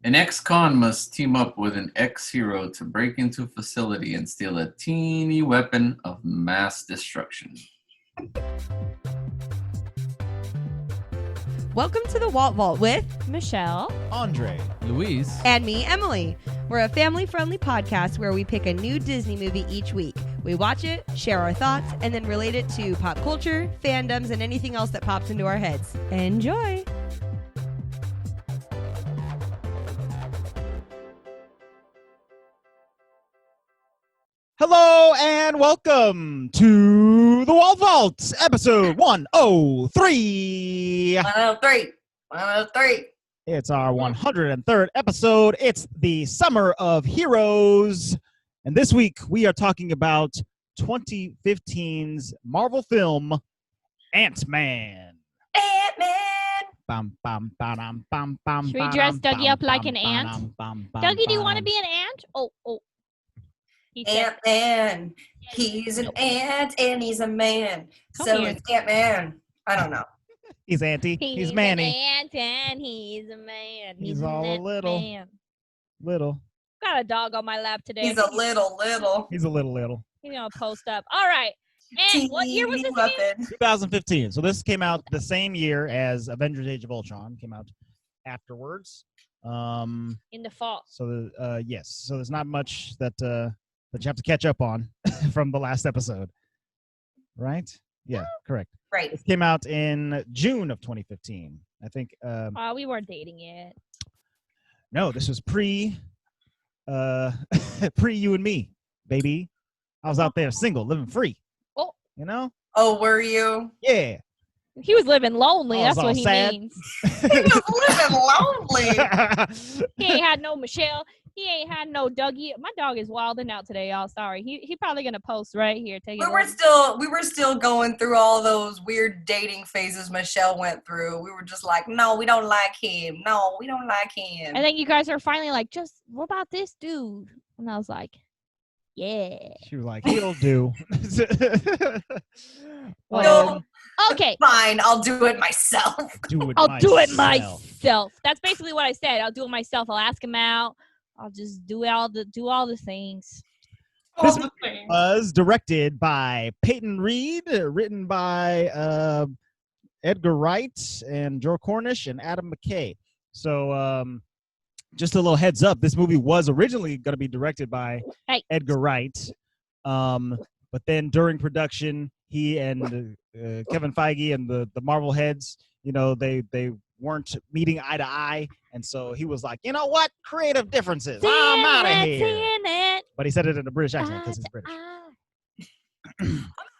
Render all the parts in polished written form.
An ex-con must team up with an ex-hero to break into a facility and steal a teeny weapon of mass destruction. Welcome to the Walt Vault with Michelle, Andre, Luis, and me, Emily. We're a family-friendly podcast where we pick a new Disney movie each week. We watch it, share our thoughts, and then relate it to pop culture, fandoms, and anything else that pops into our heads. Enjoy! hello and welcome to the Walt Vault, episode 103. 103, 103. It's our 103rd episode. It's the Summer of Heroes. And this week we are talking about 2015's Marvel film, Ant-Man. Ant-Man. Bum, bum, ba-dum, bum, bum, Should we ba-dum, dress Dougie bum, up like bum, an ant? ba-dum, bum, bum, Dougie, do you want to ba-dum. be an ant? Oh. He said, Ant-Man. He's an ant and he's a man. Come So here. it's Ant-Man. I don't know. He's Auntie. He's Manny. an ant and he's a man. He's an all a ant little. man. Little. Got a dog on my lap today. He's a little. He's a little. He's gonna post up. All right. And what year was Teeny this again? weapon. 2015. So this came out the same year as Avengers: Age of Ultron. Came out afterwards. In the fall. So yes. So there's not much that you have to catch up on from the last episode, right? Yeah, correct. Right. It came out in June of 2015. I think. We weren't dating yet. No, this was pre you and me, baby. I was out there single, living free. Oh. You know? Oh, were you? Yeah. He was living lonely. I That's was what all he sad. means. He was living lonely. He ain't had no Michelle. He ain't had no Dougie. My dog is wilding out today, y'all. Sorry. He probably gonna post right here. Take it. We were still going through all those weird dating phases Michelle went through. We were just like, no, we don't like him. No, we don't like him. And then you guys are finally like, just what about this dude? And I was like, yeah. She was like, he'll do. No. Okay. Fine, I'll do it myself. I'll do it myself. That's basically what I said. I'll do it myself. I'll ask him out. I'll just do all the things. All This the things. was directed by Peyton Reed, written by Edgar Wright and Joe Cornish and Adam McKay. So just a little heads up, this movie was originally going to be directed by Edgar Wright. But then during production, he and Kevin Feige and the Marvel heads, you know, they weren't meeting eye to eye. And so he was like, you know what? Creative differences. I'm out of here. But he said it in a British accent because he's British.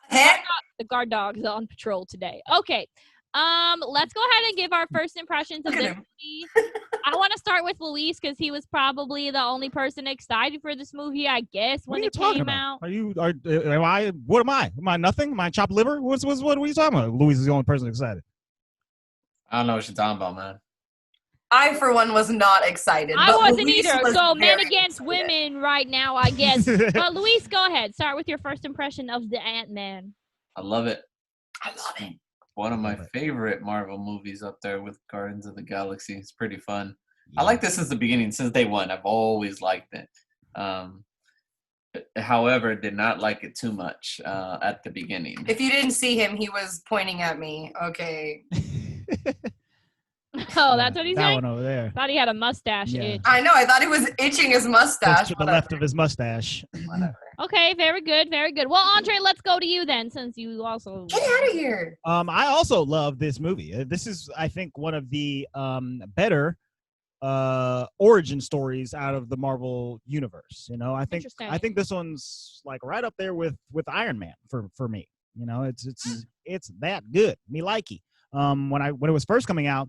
Heck, The guard dog is on patrol today. Okay. Let's go ahead and give our first impressions of Look this at him. movie. I want to start with Luis because he was probably the only person excited for this movie, I guess, What when are you it talking came about? out. Am I? What am I? Am I nothing? Am I chopped liver? What are you talking about? Louise is the only person excited. I don't know what you're talking about, man. I, for one, was not excited. I but wasn't Luis either. was So men very against excited. women right now, I guess. Luis, go ahead. Start with your first impression of the Ant-Man. I love it. I love it. One of my Love it. favorite Marvel movies up there with Guardians of the Galaxy. It's pretty fun. I like this since the beginning, since day one. I've always liked it. However, did not like it too much at the beginning. If you didn't see him, he was pointing at me. Okay. Oh, that's what he's that saying? one over there. Thought he had a mustache Yeah. itch. I know. I thought he was itching his mustache. Just to the left of his mustache. Whatever. Okay, very good, very good. Well, Andre, let's go to you then, since you also... Get out of here. I also love this movie. This is, I think, one of the better origin stories out of the Marvel universe. You know, I think this one's like right up there with Iron Man for me. You know, it's that good. Me likey. When it was first coming out,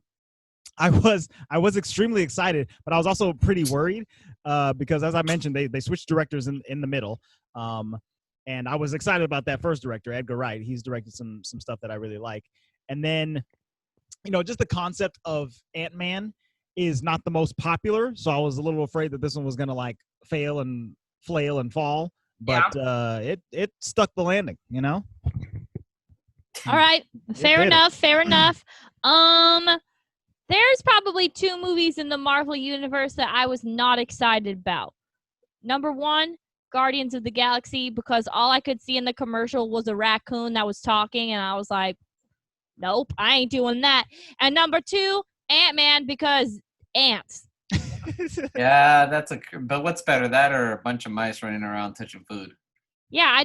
I was extremely excited, but I was also pretty worried because, as I mentioned, they switched directors in the middle. And I was excited about that first director, Edgar Wright. He's directed some stuff that I really like. And then, you know, just the concept of Ant-Man is not the most popular, so I was a little afraid that this one was gonna like fail and flail and fall. But it stuck the landing, you know. All right, fair enough. There's probably 2 movies in the Marvel Universe that I was not excited about. Number 1, Guardians of the Galaxy, because all I could see in the commercial was a raccoon that was talking, and I was like, nope, I ain't doing that. And number 2, Ant-Man, because ants. Yeah, but what's better, that or a bunch of mice running around touching food? Yeah,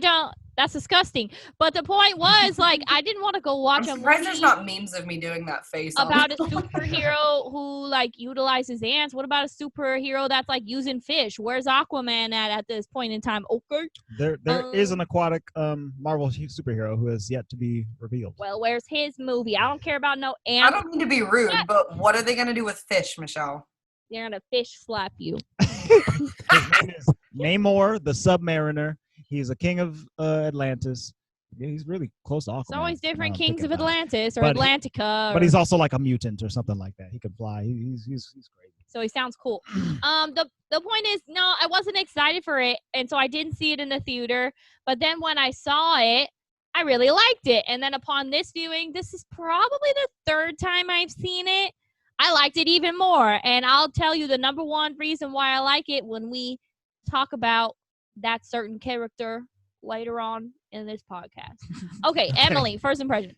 that's disgusting. But the point was, like, I didn't want to go watch I'm surprised there's not memes of me doing that face about a superhero who, like, utilizes ants. What about a superhero that's, like, using fish? Where's Aquaman at this point in time? Okay. There is an aquatic Marvel superhero who has yet to be revealed. Well, where's his movie? I don't care about no ants. I don't mean to be rude, but what are they going to do with fish, Michelle? They're going to fish slap you. His name is Namor the Submariner. He's a king of Atlantis. Yeah, he's really close to Aquaman. It's always different kings of Atlantis or Atlantica. But he's also like a mutant or something like that. He can fly. He's crazy. So he sounds cool. The point is, no, I wasn't excited for it, and so I didn't see it in the theater. But then when I saw it, I really liked it. And then upon this viewing, this is probably the 3rd time I've seen it. I liked it even more. And I'll tell you the number 1 reason why I like it when we talk about that certain character later on in this podcast. Okay, Emily, first impression.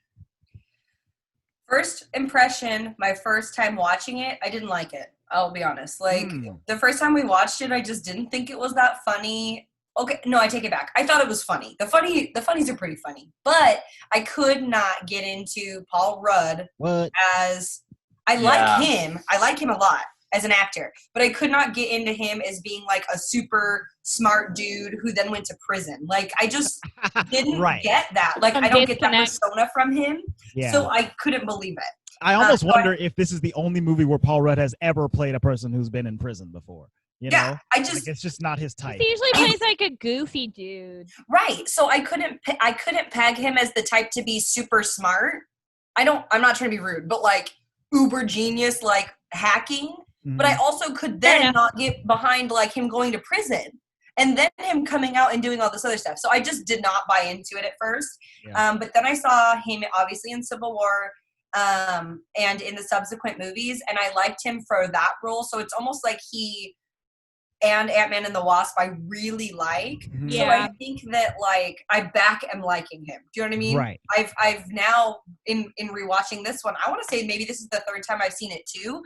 First impression, my first time watching it, I didn't like it. I'll be honest. Like, the first time we watched it, I just didn't think it was that funny. Okay, no, I take it back. I thought it was funny. The funnies are pretty funny. But I could not get into Paul Rudd as... I like him. I like him a lot as an actor. But I could not get into him as being, like, a super smart dude who then went to prison. Like, I just didn't get that. Like, I don't get that persona from him. Yeah. So I couldn't believe it. I almost wonder if this is the only movie where Paul Rudd has ever played a person who's been in prison before. You know? It's just not his type. He usually plays like a goofy dude. Right. So I couldn't peg him as the type to be super smart. I'm not trying to be rude, but like uber genius, like hacking. Mm-hmm. But I also could then not get behind like him going to prison and then him coming out and doing all this other stuff. So I just did not buy into it at first. Yeah. But then I saw him obviously in Civil War and in the subsequent movies, and I liked him for that role. So it's almost like he and Ant-Man and the Wasp I really like. Mm-hmm. So I think that like I am liking him. Do you know what I mean? Right. I've now in rewatching this one, I want to say maybe this is the 3rd time I've seen it too.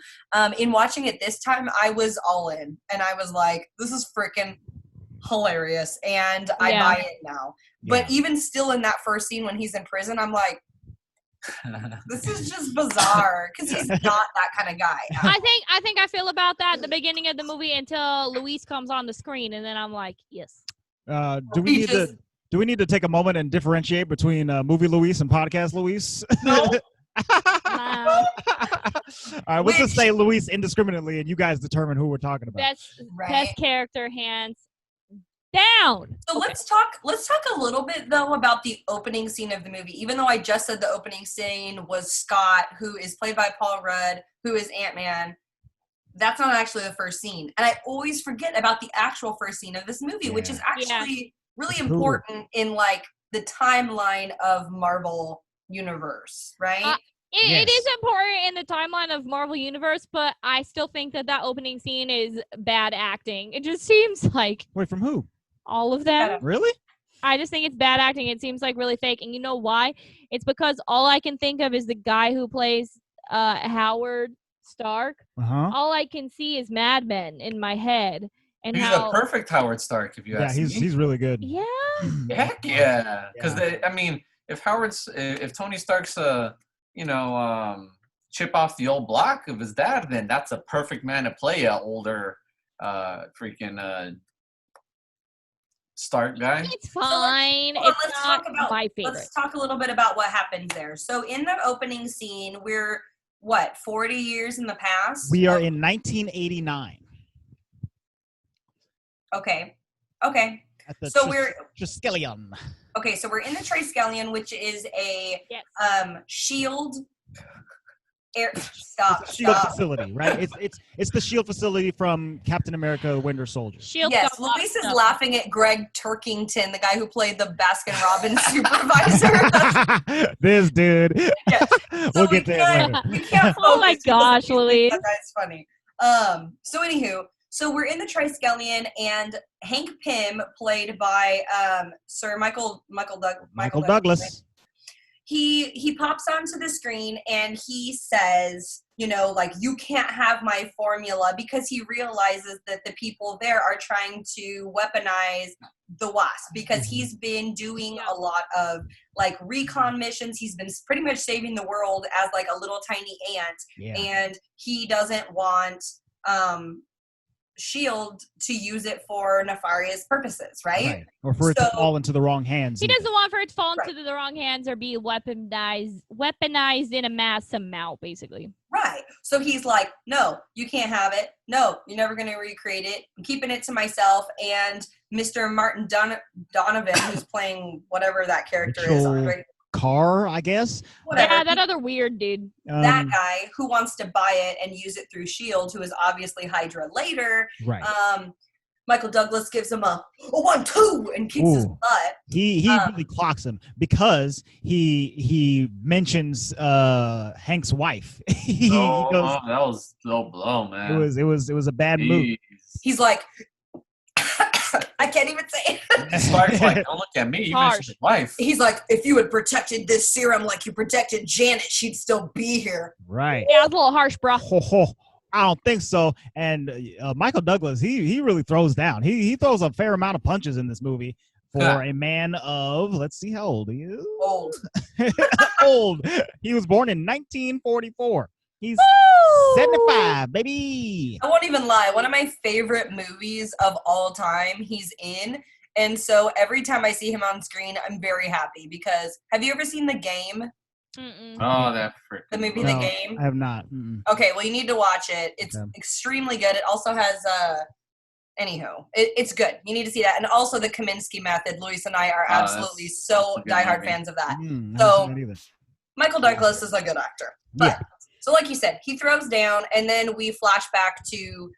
In watching it this time, I was all in and I was like, this is freaking hilarious and I buy it now. Yeah. But even still in that first scene when he's in prison, I'm like, this is just bizarre because he's not that kind of guy. I think I feel about that at the beginning of the movie until Luis comes on the screen, and then I'm like, yes. Do we need to take a moment and differentiate between movie Luis and podcast Luis? No. All right, we'll just say Luis indiscriminately, and you guys determine who we're talking about. Best character, hands down. So let's talk a little bit though about the opening scene of the movie. Even though I just said the opening scene was Scott, who is played by Paul Rudd, who is Ant-Man. That's not actually the first scene. And I always forget about the actual first scene of this movie, which is actually really important in like the timeline of Marvel Universe, right? It is important in the timeline of Marvel Universe, but I still think that opening scene is bad acting. It just seems like... Wait, from who? All of them. Really? I just think it's bad acting. It seems like really fake. And you know why? It's because all I can think of is the guy who plays Howard Stark. Uh-huh. All I can see is Mad Men in my head. And he's a perfect Howard Stark, if you ask me. Yeah, he's really good. Yeah? Heck yeah. Because, if Tony Stark's chip off the old block of his dad, then that's a perfect man to play a older Stark guy. It's fine. It's not my favorite. Let's talk a little bit about what happens there. So in that opening scene, we're 40 years in the past? We are in 1989. Okay. At the we're Triskelion. Okay, so we're in the Triskelion, which is a shield Stop. It's a shield facility, right? It's the shield facility from Captain America: Winter Soldier. Shield Yes, Luis is laughing at Greg Turkington, the guy who played the Baskin Robbins supervisor. This dude. Yeah. We'll get to it later. We can't focus. Oh my gosh, Luis. That guy's funny. So anywho, so we're in the Triskelion, and Hank Pym, played by Sir Michael Douglas. He pops onto the screen and he says, like, you can't have my formula, because he realizes that the people there are trying to weaponize the Wasp, because he's been doing a lot of like recon missions. He's been pretty much saving the world as like a little tiny ant, and he doesn't want Shield to use it for nefarious purposes, right? Or for it to fall into the wrong hands. He doesn't want for it to fall into the wrong hands or be weaponized in a mass amount, basically. Right. So he's like, no, you can't have it. No, you're never going to recreate it. I'm keeping it to myself. And Mr. Martin Donovan, who's playing whatever that character is, Andre Carr, I guess. Whatever. Yeah, that other weird dude. That guy who wants to buy it and use it through S.H.I.E.L.D., who is obviously Hydra later. Right. Michael Douglas gives him a 1-2 and kicks his butt. He really clocks him, because he mentions Hank's wife. He goes, that was low blow, man. It was a bad move. He's like, I can't even say it. Spark's like, don't look at me. You mentioned his wife. He's like, if you had protected this serum like you protected Janet, she'd still be here. Right. Yeah, it's a little harsh, bro. I don't think so. And Michael Douglas, he really throws down. He throws a fair amount of punches in this movie for a man of, let's see, how old are you? Old. Old. He was born in 1944. He's 75, baby. I won't even lie. One of my favorite movies of all time he's in. And so every time I see him on screen, I'm very happy, because have you ever seen The Game? Oh, that freaking the movie No, The Game? I have not. Okay, well, you need to watch it. It's extremely good. It also has anywho, it's good. You need to see that. And also The Kaminsky Method. Luis and I are absolutely so diehard fans of that. So Michael Douglas is a good actor. But so like you said, he throws down, and then we flash back to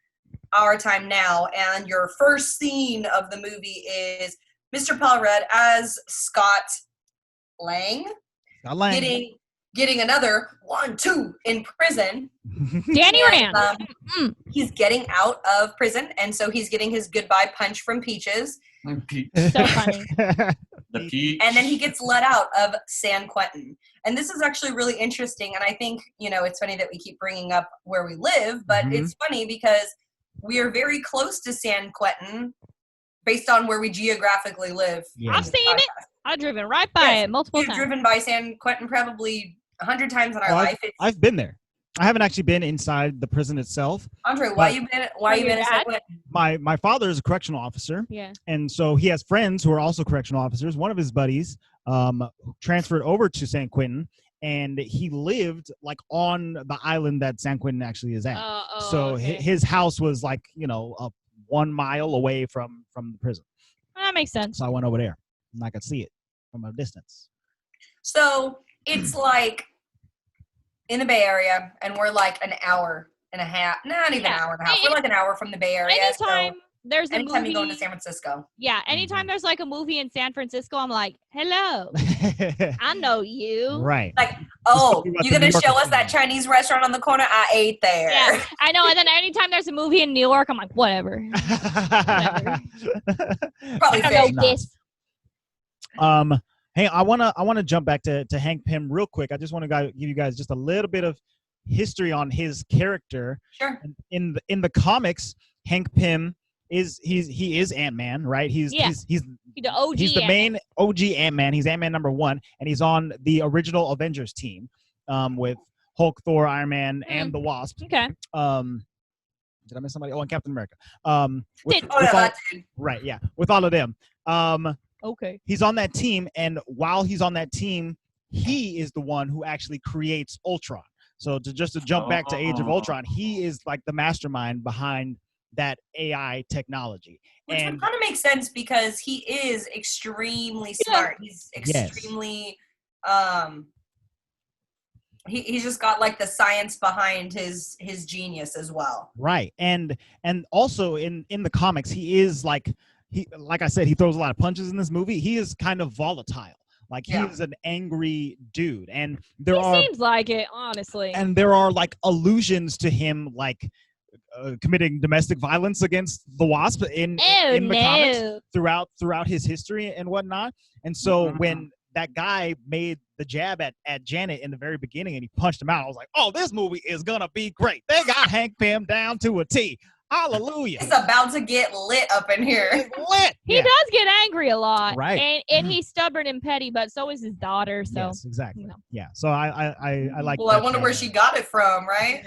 our time now, and your first scene of the movie is Mr. Paul Rudd as Scott Lang. Getting another 1-2 in prison. Danny Rand. He's getting out of prison, and so he's getting his goodbye punch from Peaches. So funny. The Peach. And then he gets let out of San Quentin. And this is actually really interesting, and I think, it's funny that we keep bringing up where we live, but it's funny because we are very close to San Quentin based on where we geographically live. Yeah. I've seen it. I've driven right by it multiple times. You've driven by San Quentin probably 100 times in our life. I've been there. I haven't actually been inside the prison itself. Andre, why you been in San Quentin? My father is a correctional officer. Yeah. And so he has friends who are also correctional officers. One of his buddies transferred over to San Quentin, and he lived like on the island that San Quentin actually is at. His house was like, 1 mile away from the prison. That makes sense. So I went over there and I could see it from a distance. So it's like in the Bay Area, and we're like an hour and a half, not even an hour and a half. We're like an hour from the Bay Area. Anytime there's a anytime movie, you go into San Francisco. Yeah, anytime there's like a movie in San Francisco, I'm like, hello, I know you. Right. Like, you're going to show us that Chinese restaurant on the corner? I ate there. Yeah, I know. And then anytime there's a movie in New York, I'm like, whatever. Probably I don't know this. Hey, I wanna jump back to Hank Pym real quick. I just want to give you guys just a little bit of history on his character. Sure. In the comics, Hank Pym is Ant-Man, right? He's the OG. He's the main OG Ant-Man. He's Ant-Man #1, and he's on the original Avengers team with Hulk, Thor, Iron Man, and the Wasp. Okay. Did I miss somebody? Oh, and Captain America. Right, yeah, with all of them. Okay. He's on that team, and while he's on that team, he is the one who actually creates Ultron. So to jump back to Age of Ultron, he is like the mastermind behind that AI technology. Which would kind of make sense because he is extremely smart. He's extremely He's just got like the science behind his genius as well. Right. And also in the comics, he is like I said, he throws a lot of punches in this movie. He is kind of volatile. Like he is an angry dude. And he seems like it, honestly. And there are like allusions to him like committing domestic violence against the Wasp in the comics throughout his history and whatnot. And so when that guy made the jab at Janet in the very beginning and he punched him out, I was like, oh, this movie is gonna be great. They got Hank Pym down to a T. Hallelujah. It's about to get lit up in here. It's lit. He does get angry a lot. Right. And he's stubborn and petty, but so is his daughter. So yes, exactly. Yeah. So I like. Well, I wonder where she got it from, right?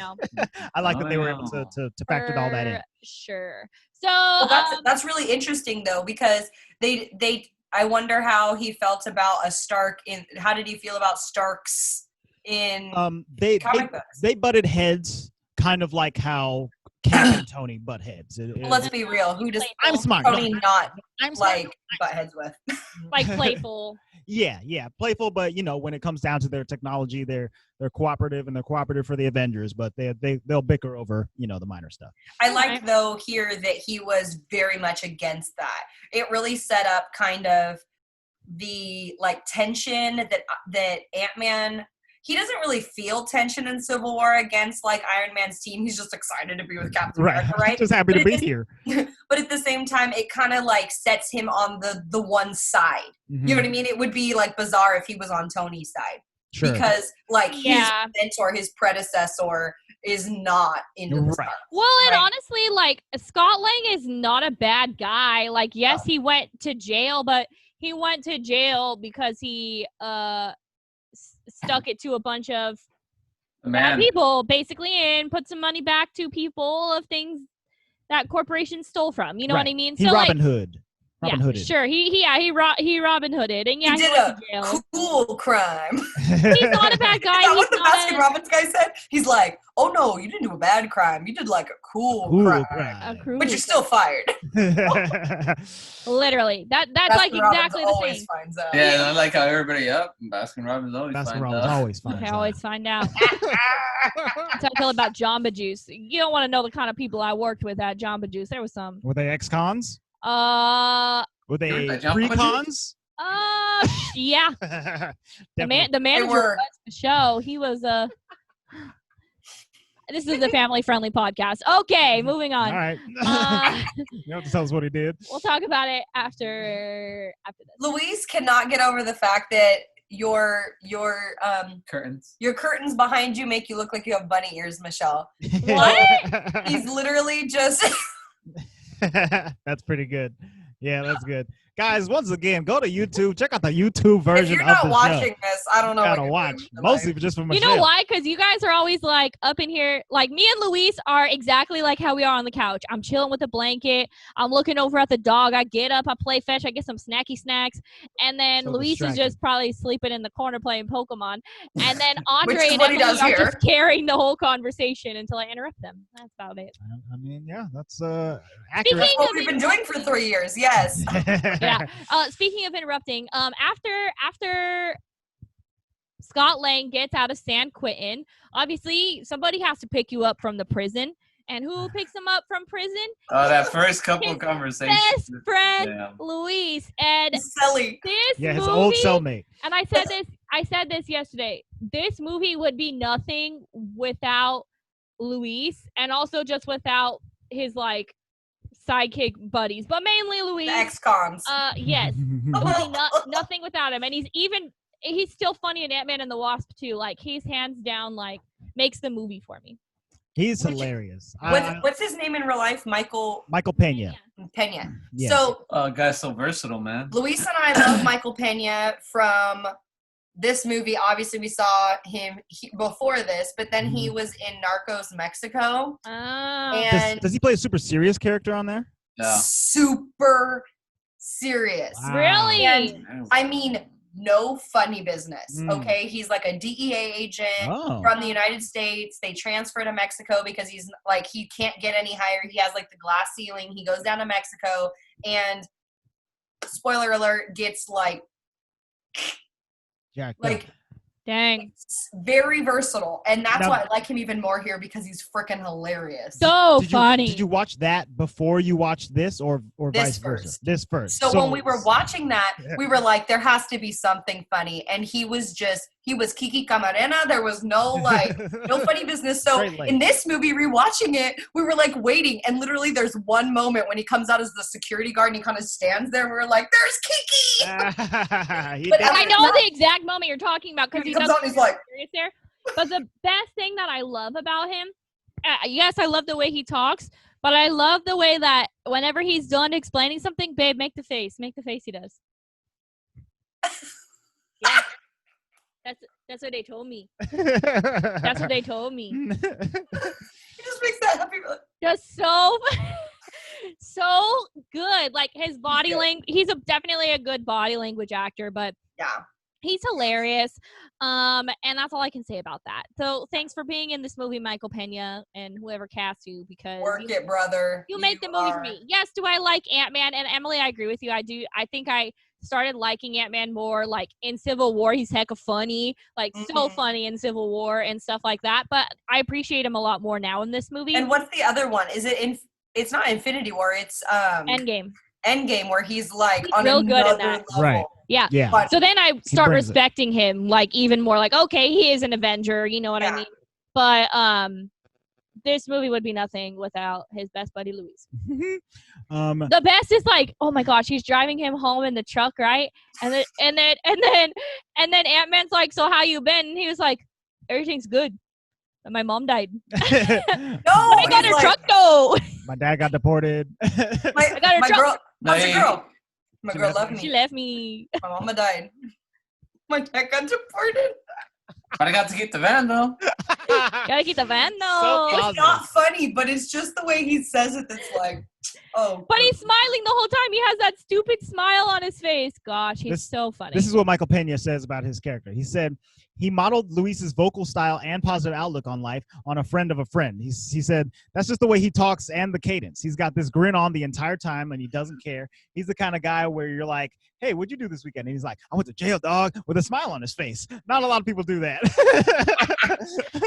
I like that they were able to factor all that in. Sure. So that's really interesting though, because they I wonder how he felt about a Stark how did he feel about Starks in comic books? They butted heads, kind of like how Cap and Tony butt heads. Let's be real. Who does I'm smart. Tony not like butt heads with? Like playful. Yeah, playful, but when it comes down to their technology, they're cooperative, and they're cooperative for the Avengers, but they'll bicker over the minor stuff. I like though here that he was very much against that. It really set up kind of the like tension that Ant-Man. He doesn't really feel tension in Civil War against like Iron Man's team. He's just excited to be with Captain America, right? Just happy to be here. But at the same time, it kind of like sets him on the one side. Mm-hmm. You know what I mean? It would be like bizarre if he was on Tony's side. Sure. Because like his mentor, his predecessor, is not into the Stark. Well, and honestly, like Scott Lang is not a bad guy. Like, yes, he went to jail, but he went to jail because he stuck it to a bunch of bad people, basically, and put some money back to people of things that corporations stole from. You know what I mean? He Robin Hood. Robin Hooded. Sure. He Robin Hooded, and he did a cool crime. He's not a bad guy. Is that what the Baskin Robbins guy said? He's like, oh no, you didn't do a bad crime. You did like a cool crime. But you're still fired. Literally, that's Baskin like exactly the always thing. Finds out. Yeah, I like how everybody Baskin Robbins always finds out. always find out. That's how I feel about Jamba Juice. You don't want to know the kind of people I worked with at Jamba Juice. There was some. Were they ex-cons? Were they pre-cons? Yeah. the manager was the show. He was This is a family-friendly podcast. Okay, moving on. All right. You have to tell us what he did. We'll talk about it after this. Luis cannot get over the fact that your curtains behind you make you look like you have bunny ears, Michelle. What? He's literally just. That's pretty good. Yeah, that's good. Guys, once again, go to YouTube. Check out the YouTube version. If you're not watching this, I don't know. Gotta watch. Mostly just for Michelle. You know why? Because you guys are always like up in here. Like me and Luis are exactly like how we are on the couch. I'm chilling with a blanket. I'm looking over at the dog. I get up. I play fetch. I get some snacky snacks. And then Luis is just probably sleeping in the corner playing Pokemon. And then Andre and Emily are just carrying the whole conversation until I interrupt them. That's about it. I mean, yeah, that's accurate. That's what we've been doing for 3 years. Yes. Yeah. Speaking of interrupting, after Scott Lang gets out of San Quentin, obviously somebody has to pick you up from the prison. And who picks him up from prison? Oh, that first couple of conversations. Best friend Luis. And Sully. His old cellmate. And I said this yesterday. This movie would be nothing without Luis, and also just without his like sidekick buddies, but mainly Luis. The ex-cons. Yes. Nothing without him. And he's still funny in Ant-Man and the Wasp too. Like he's hands down like makes the movie for me. He's hilarious. What's his name in real life? Michael Pena. Pena. Yeah. So guy's so versatile, man. Luis and I love Michael Pena from this movie. Obviously we saw him before this, but then he was in Narcos Mexico. And does he play a super serious character on there? Yeah. Super serious. Wow. Really? And I mean, no funny business. Okay, he's like a DEA agent from the United States. They transfer to Mexico because he's like he can't get any higher. He has like the glass ceiling. He goes down to Mexico and spoiler alert, gets like Dang. It's very versatile, and that's why I like him even more here because he's freaking hilarious. So funny. Did you watch that before you watched this, or This vice versa? first. This first. So when we were watching that, we were like, there has to be something funny, and he was Kiki Camarena. There was no funny business. So in this movie, rewatching it, we were like waiting, and literally there's one moment when he comes out as the security guard and he kind of stands there, and we're like, there's Kiki. I know the exact moment you're talking about because he comes out and he's like, there. But the best thing that I love about him, yes, I love the way he talks, but I love the way that whenever he's done explaining something, babe, make the face he does. Yeah. That's what they told me. That's what they told me. He just makes that happy. Just so good. Like his body language, he's definitely a good body language actor, but yeah, he's hilarious. And that's all I can say about that. So thanks for being in this movie, Michael Pena, and whoever cast you, because work it, brother. You make the movie for me. Yes, do I like Ant-Man? And Emily, I agree with you. I do. I think I started liking Ant-Man more like in Civil War. He's hecka funny, like so funny in Civil War and stuff like that. But I appreciate him a lot more now in this movie. And what's the other one? Is it it's not Infinity War, it's Endgame, where he's like on real another good at that. level. Right. Yeah. But so then I start respecting him like even more, like, okay, he is an Avenger, you know what I mean? But this movie would be nothing without his best buddy Luis. The best is like, oh my gosh, he's driving him home in the truck, right? And then Ant-Man's like, so how you been? And he was like, everything's good. But my mom died. No, I got her truck though. My dad got deported. I got her truck. My girl left me. She left me. My mama died. My dad got deported. But I got to keep the van though. Gotta keep the van though. So it's not funny, but it's just the way he says it that's like, oh. But he's smiling the whole time. He has that stupid smile on his face. Gosh, he's so funny. This is what Michael Pena says about his character. He said he modeled Luis's vocal style and positive outlook on life on a friend of a friend. He said that's just the way he talks and the cadence. He's got this grin on the entire time and he doesn't care. He's the kind of guy where you're like, hey, what'd you do this weekend? And he's like, I went to jail, dog, with a smile on his face. Not a lot of people do that.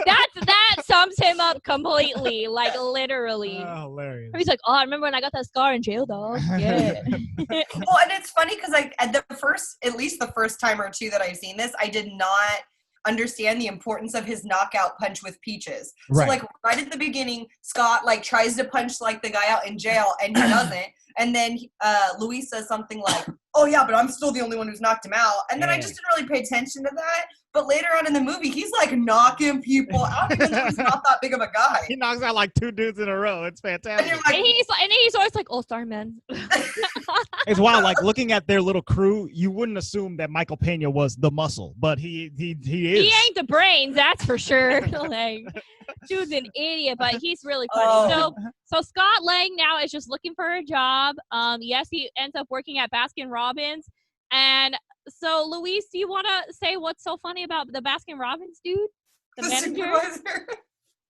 That sums him up completely, like literally. Oh, hilarious. He's like, oh, I remember when I got that scar in jail, dog. Yeah. Well, and it's funny because at least the first time or two that I've seen this, I did not understand the importance of his knockout punch with Peaches. Right. So like right at the beginning, Scott like tries to punch like the guy out in jail and he doesn't. And then Luis says something like, oh yeah, but I'm still the only one who's knocked him out. And then I just didn't really pay attention to that. But later on in the movie, he's like knocking people out even though he's not that big of a guy. He knocks out like 2 dudes in a row. It's fantastic. And, like, and he's always like, oh, sorry, man. It's wild. Like looking at their little crew, you wouldn't assume that Michael Pena was the muscle, but he is. He ain't the brains, that's for sure. Like, dude's an idiot, but he's really funny. So Scott Lang now is just looking for a job. Yes, he ends up working at Baskin Robbins. And so, Luis, do you want to say what's so funny about the Baskin Robbins dude? The manager?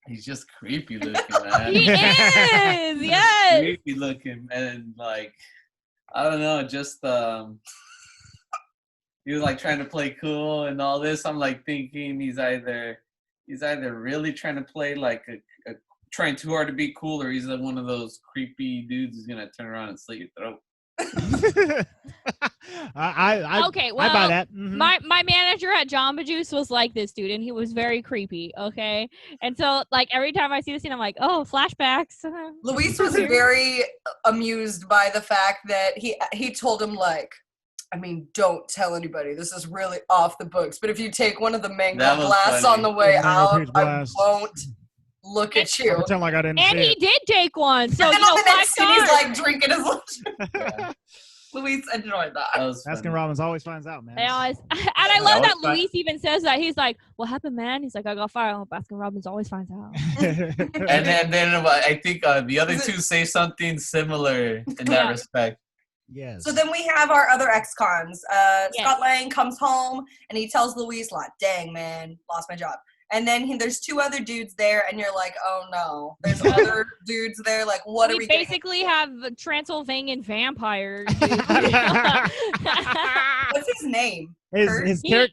He's just creepy looking, man. He is, yes. Creepy looking, and like, I don't know, just he was like trying to play cool and all this. I'm like thinking he's either really trying to play like a trying too hard to be cool, or he's like one of those creepy dudes who's gonna turn around and slit your throat. I buy that. Mm-hmm. My manager at Jamba Juice was like this dude, and he was very creepy. Okay, and so like every time I see the scene, I'm like, oh, flashbacks. Luis was very amused by the fact that he told him like, I mean, don't tell anybody. This is really off the books. But if you take one of the mango blasts on the way out, I won't look at you. Pretend like I didn't and see he did take one. So, and then on the next scene, he's like drinking his Yeah. Luis enjoyed that. Baskin Robbins always finds out, man. They always, and I love that Luis even says that. He's like, what happened, man? He's like, I got fired. Oh, Baskin Robbins always finds out. And then I think the other two say something similar in that respect. Yes. So then we have our other ex-cons. Scott Lang comes home and he tells Luis, like, dang, man, lost my job. And then there's 2 other dudes there, and you're like, oh, no. There's other dudes there. Like, what are we doing? We basically have Transylvanian vampires. What's his name?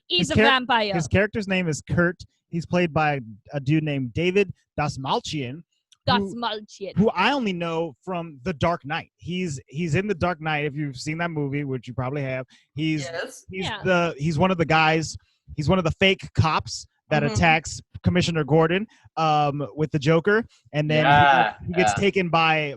He's a vampire. His character's name is Kurt. He's played by a dude named David Dastmalchian. Who I only know from The Dark Knight. He's in The Dark Knight. If you've seen that movie, which you probably have, he's one of the guys. He's one of the fake cops that attacks Commissioner Gordon with the Joker, and then he gets taken by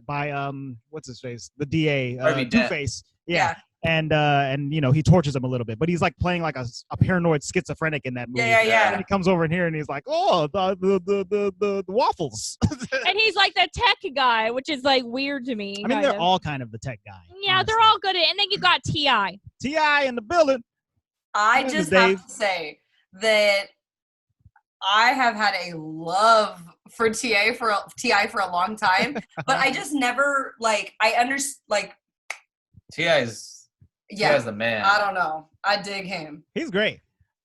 what's his face, the DA, Two-Face. Yeah. And you know, he tortures him a little bit, but he's like playing like a paranoid schizophrenic in that movie. Yeah. And he comes over in here and he's like, oh, the waffles. And he's like the tech guy, which is like weird to me. I mean, they're all kind of the tech guy. Yeah, honestly. They're all good at it. And then you got T.I. T.I. in the building. I just have to say that I have had a love for T.I. for a long time, but I just never T.I.'s the man. I don't know. I dig him. He's great.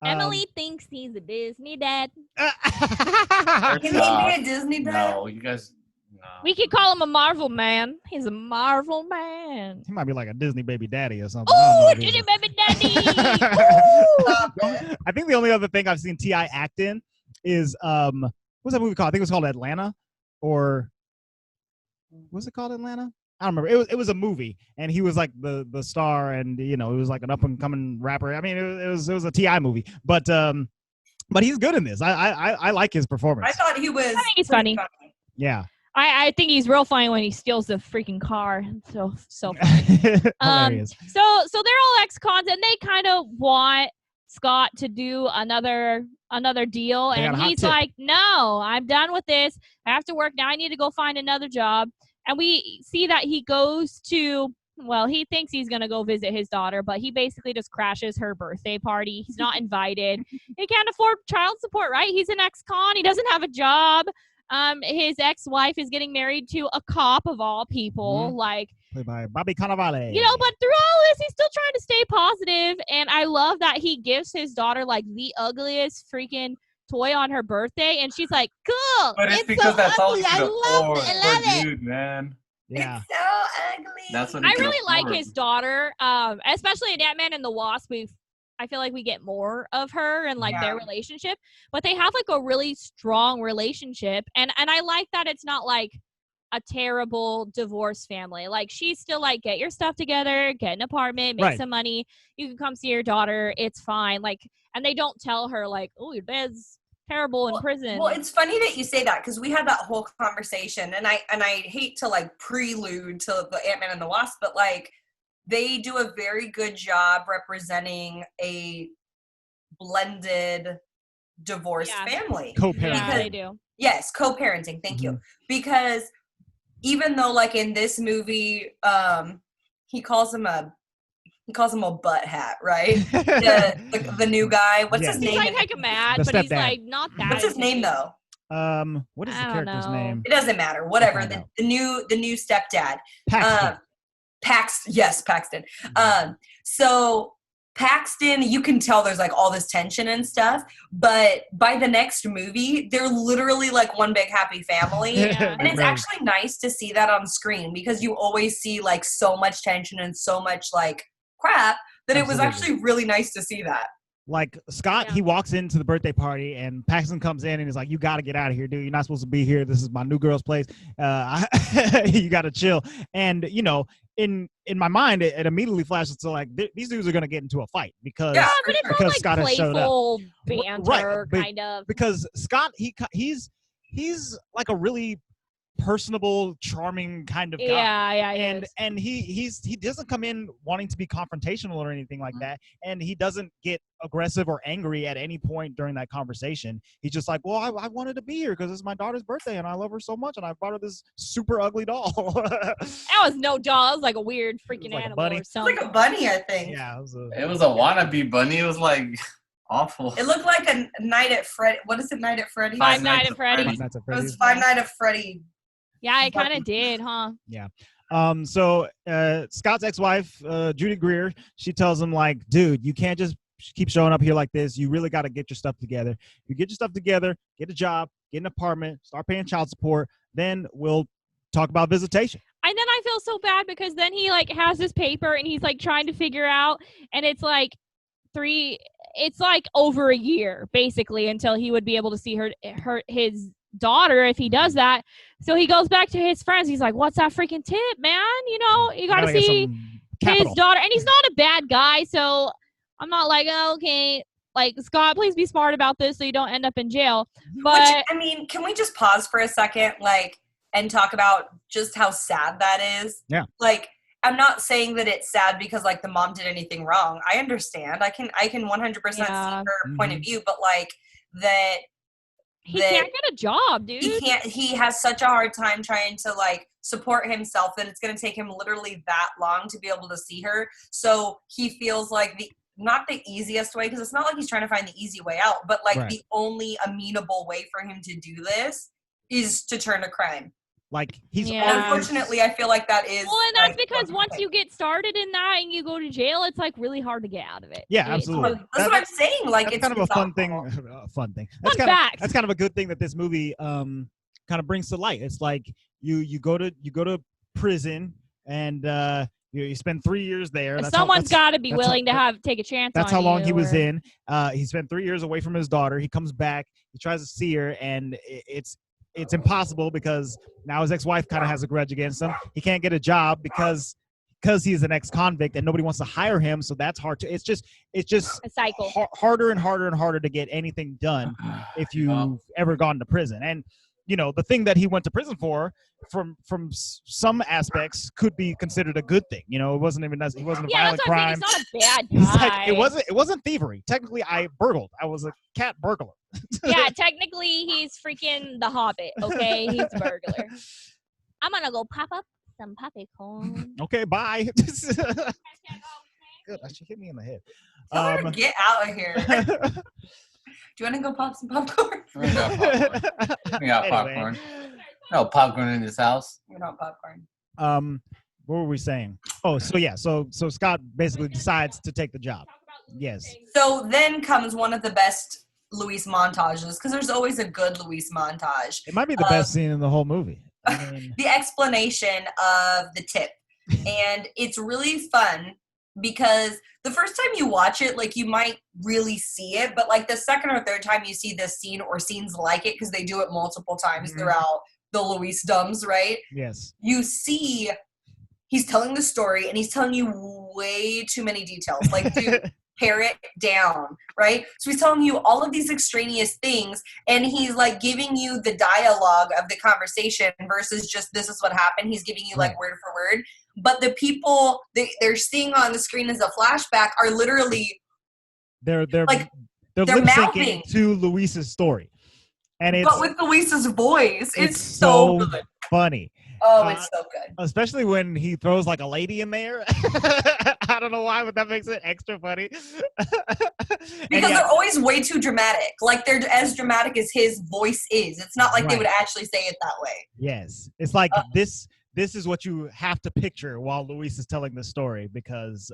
Emily thinks he's a Disney dad. Can he be a Disney dad? No, you guys. No. We could call him a Marvel man. He's a Marvel man. He might be like a Disney baby daddy or something. Oh, Disney baby daddy! I think the only other thing I've seen T.I. act in is what's that movie called? I think it was called Atlanta, or was it called Atlanta? I don't remember. It was a movie, and he was like the star, and you know, it was like an up and coming rapper. I mean, it was a T.I. movie, but he's good in this. I like his performance. I thought he was. I think he's funny. Yeah. I think he's real funny when he steals the freaking car. So funny. Hilarious. So they're all ex-cons, and they kind of want Scott to do another deal, and he's like, no, I'm done with this. I have to work now. I need to go find another job. And we see that he goes to, well, he thinks he's going to go visit his daughter, but he basically just crashes her birthday party. He's not invited. He can't afford child support, right? He's an ex-con. He doesn't have a job. His ex-wife is getting married to a cop of all people, played by Bobby Cannavale. You know, but through all this, he's still trying to stay positive. And I love that he gives his daughter like the ugliest freaking toy on her birthday, and she's like, cool. But it's because so that's ugly. All I love it. Dude, man. Yeah. It's so ugly. That's what I really like his daughter, especially in Ant-Man and the Wasp. I feel like we get more of her and like their relationship, but they have like a really strong relationship, and I like that it's not like a terrible divorce family. Like, she's still like, get your stuff together, get an apartment, make some money. You can come see your daughter. It's fine. Like, and they don't tell her like, oh, your dad's terrible in prison. Well, it's funny that you say that, because we had that whole conversation, and I hate to like prelude to the Ant-Man and the Wasp, but like, they do a very good job representing a blended divorced family. Co-parenting. Yeah, they do. Yes, co-parenting. Thank you. Because even though like in this movie, he calls him a butt hat, right? the new guy. What's his name? He's like mad, but he's like not that. What's his name though? What is the character's name? It doesn't matter. Whatever. The new stepdad. Paxton. Paxton. So Paxton, you can tell there's like all this tension and stuff, but by the next movie, they're literally like one big happy family. And it's actually nice to see that on screen, because you always see like so much tension and so much like crap that it was actually really nice to see that. Like Scott, he walks into the birthday party and Paxton comes in and is like, you got to get out of here, dude. You're not supposed to be here. This is my new girl's place. You got to chill. And, you know, in my mind, it immediately flashes to like, these dudes are going to get into a fight because, but it's because like Scott has showed up. Banter, kind of. Because Scott, he's like a really personable, charming kind of guy. Yeah. And he doesn't come in wanting to be confrontational or anything like that. And he doesn't get aggressive or angry at any point during that conversation. He's just like, well, I wanted to be here because it's my daughter's birthday and I love her so much and I bought her this super ugly doll. That was no doll. It was like a weird freaking like animal or something. It was like a bunny, I think. Yeah, it was a wannabe bunny. It was like awful. It looked like a Night at Freddy. What is it? Night at Freddy's? Five Nights at Freddy's. It was Five Nights at Freddy. Yeah, it kind of did, huh? Yeah. So Scott's ex-wife, Judy Greer, she tells him like, dude, you can't just keep showing up here like this. You really got to get your stuff together. You get your stuff together, get a job, get an apartment, start paying child support. Then we'll talk about visitation. And then I feel so bad because then he like has this paper and he's like trying to figure out, and it's like it's like over a year basically until he would be able to see his daughter if he does that. So he goes back to his friends. He's like, what's that freaking tip, man? You know, you gotta see his daughter. And he's not a bad guy, so I'm not like, oh, okay, like, Scott, please be smart about this so you don't end up in jail. But which, I mean, can we just pause for a second, like, and talk about just how sad that is? Yeah. Like, I'm not saying that it's sad because, like, the mom did anything wrong. I understand. I can 100% see her point of view, but, like, that he can't get a job, dude. He has such a hard time trying to, like, support himself that it's going to take him literally that long to be able to see her. So he feels like not the easiest way, because it's not like he's trying to find the easy way out, but, like, the only amenable way for him to do this is to turn to crime. Like, he's unfortunately, I feel like that is. Well, and that's because once you get started in that and you go to jail, it's like really hard to get out of it. Yeah, absolutely. That's what I'm saying. Like, it's kind of a fun thing. That's kind of a good thing that this movie kind of brings to light. It's like you go to prison and you spend 3 years there. Someone's got to be willing to take a chance. That's how long he was in. He spent 3 years away from his daughter. He comes back. He tries to see her, and it's impossible because now his ex-wife kind of has a grudge against him. He can't get a job because he's an ex-convict and nobody wants to hire him. So that's hard to. It's just a cycle. Harder and harder and harder to get anything done if you've ever gone to prison. And you know, the thing that he went to prison for, from some aspects, could be considered a good thing. You know, it wasn't even he wasn't a violent crime. He's not a bad guy. It wasn't thievery. Technically, I burgled. I was a cat burglar. Yeah, technically, he's freaking the Hobbit. Okay, he's a burglar. I'm gonna go pop up some popcorn. Okay, bye. Good. She hit me in the head. Get out of here. Do you want to go pop some popcorn? We got popcorn. No popcorn in this house. We're not popcorn. What were we saying? Oh, so yeah, so Scott basically decides to take the job. Yes. So then comes one of the best Luis montages, because there's always a good Luis montage. It might be the best scene in the whole movie. I mean, the explanation of the tip. And it's really fun because the first time you watch it, like, you might really see it, but like the second or third time you see this scene or scenes like it, because they do it multiple times throughout the Luis Dumbs, right? Yes. You see he's telling the story and he's telling you way too many details. Like, dude, pare it down, right? So he's telling you all of these extraneous things, and he's like giving you the dialogue of the conversation versus just this is what happened. He's giving you like word for word. But the people they're seeing on the screen as a flashback are literally they're lip syncing to Luis's story, and it's but with Luis's voice. It's so good. Funny. Oh, it's so good. Especially when he throws like a lady in there. I don't know why, but that makes it extra funny. Because they're always way too dramatic. Like, they're as dramatic as his voice is. It's not like they would actually say it that way. Yes. It's like this is what you have to picture while Luis is telling the story, because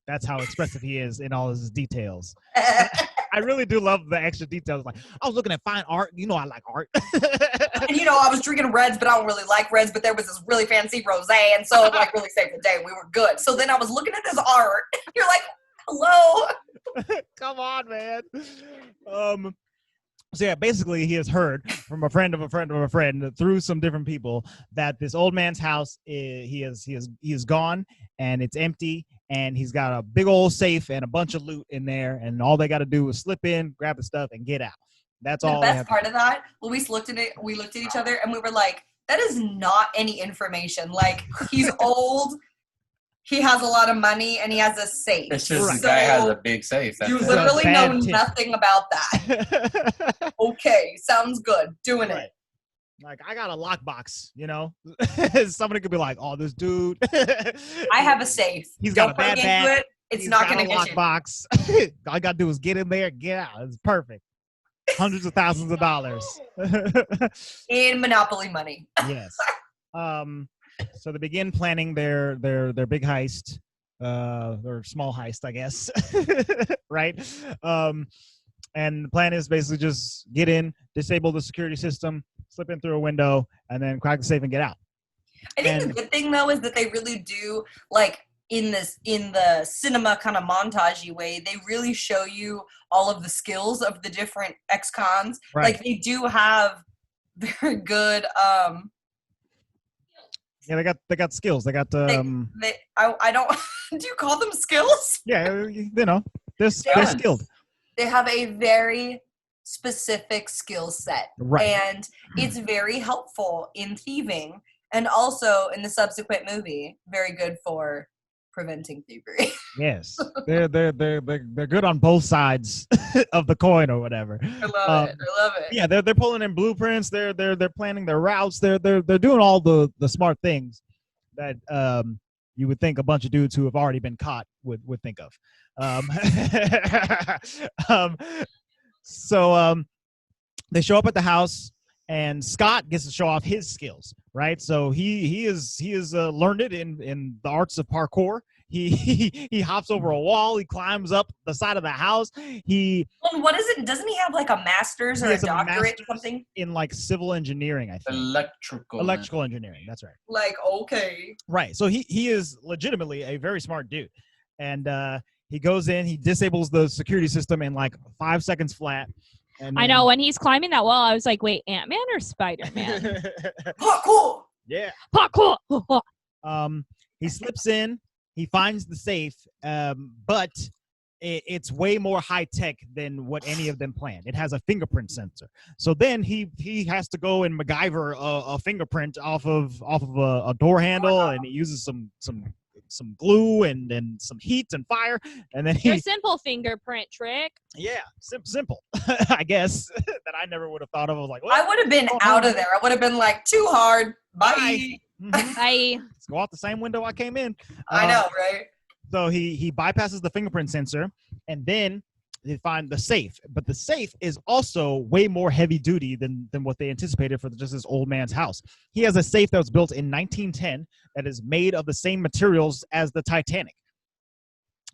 that's how expressive he is in all his details. I really do love the extra details. Like, I was looking at fine art. You know I like art. And, you know, I was drinking reds, but I don't really like reds. But there was this really fancy rosé, and so it like really saved the day. We were good. So then I was looking at this art. You're like, hello. Come on, man. So yeah, basically he has heard from a friend of a friend of a friend through some different people that this old man's house he is gone and it's empty, and he's got a big old safe and a bunch of loot in there, and all they got to do is slip in, grab the stuff, and get out. That's all. The best part of that, Luis looked at it. We looked at each other and we were like, that is not any information. Like, he's old. He has a lot of money, and he has a safe. It's just the guy has a big safe. You literally know nothing about that. Okay, sounds good. Doing it. Like, I got a lockbox, you know? Somebody could be like, oh, this dude. I have a safe. He's got a bad back. It's not going to hit you. Lockbox. All I got to do is get in there, get out. It's perfect. Hundreds of thousands of dollars. In Monopoly money. Yes. So they begin planning their big heist, their small heist, I guess, right? And the plan is basically just get in, disable the security system, slip in through a window, and then crack the safe and get out. I think the good thing, though, is that they really do, like, in the cinema kind of montagey way, they really show you all of the skills of the different ex-cons. Right. Like they do have very good Yeah, they got skills. They got I don't do you call them skills? yeah, they're skilled. They have a very specific skill set. Right. And it's very helpful in thieving, and also in the subsequent movie, very good for preventing thievery. Yes. They're good on both sides of the coin or whatever. I love it. Yeah, they're pulling in blueprints, they're planning their routes, they're doing all the smart things that you would think a bunch of dudes who have already been caught would think of. So they show up at the house, and Scott gets to show off his skills, right? So he is learned it in the arts of parkour. He hops over a wall. He climbs up the side of the house. What is it? Doesn't he have like a master's or a doctorate or something? In like civil engineering, I think. Electrical engineering. That's right. Like, okay. Right. So he is legitimately a very smart dude, and he goes in. He disables the security system in like 5 seconds flat. And I know, when he's climbing that wall, I was like, wait, Ant-Man or Spider-Man? Parkour! Yeah. Parkour! He slips in, he finds the safe, but it's way more high-tech than what any of them planned. It has a fingerprint sensor. So then he has to go and MacGyver a fingerprint off of a door handle, and he uses some glue and some heat and fire, and then Your simple fingerprint trick. Yeah, simple. I guess that I never would have thought of. I was like, I would have been out of there. I would have been like, too hard. Bye. Bye. Let's go out the same window I came in. I know, right? So he bypasses the fingerprint sensor, and then they find the safe. But the safe is also way more heavy duty than what they anticipated for just this old man's house. He has a safe that was built in 1910 that is made of the same materials as the Titanic.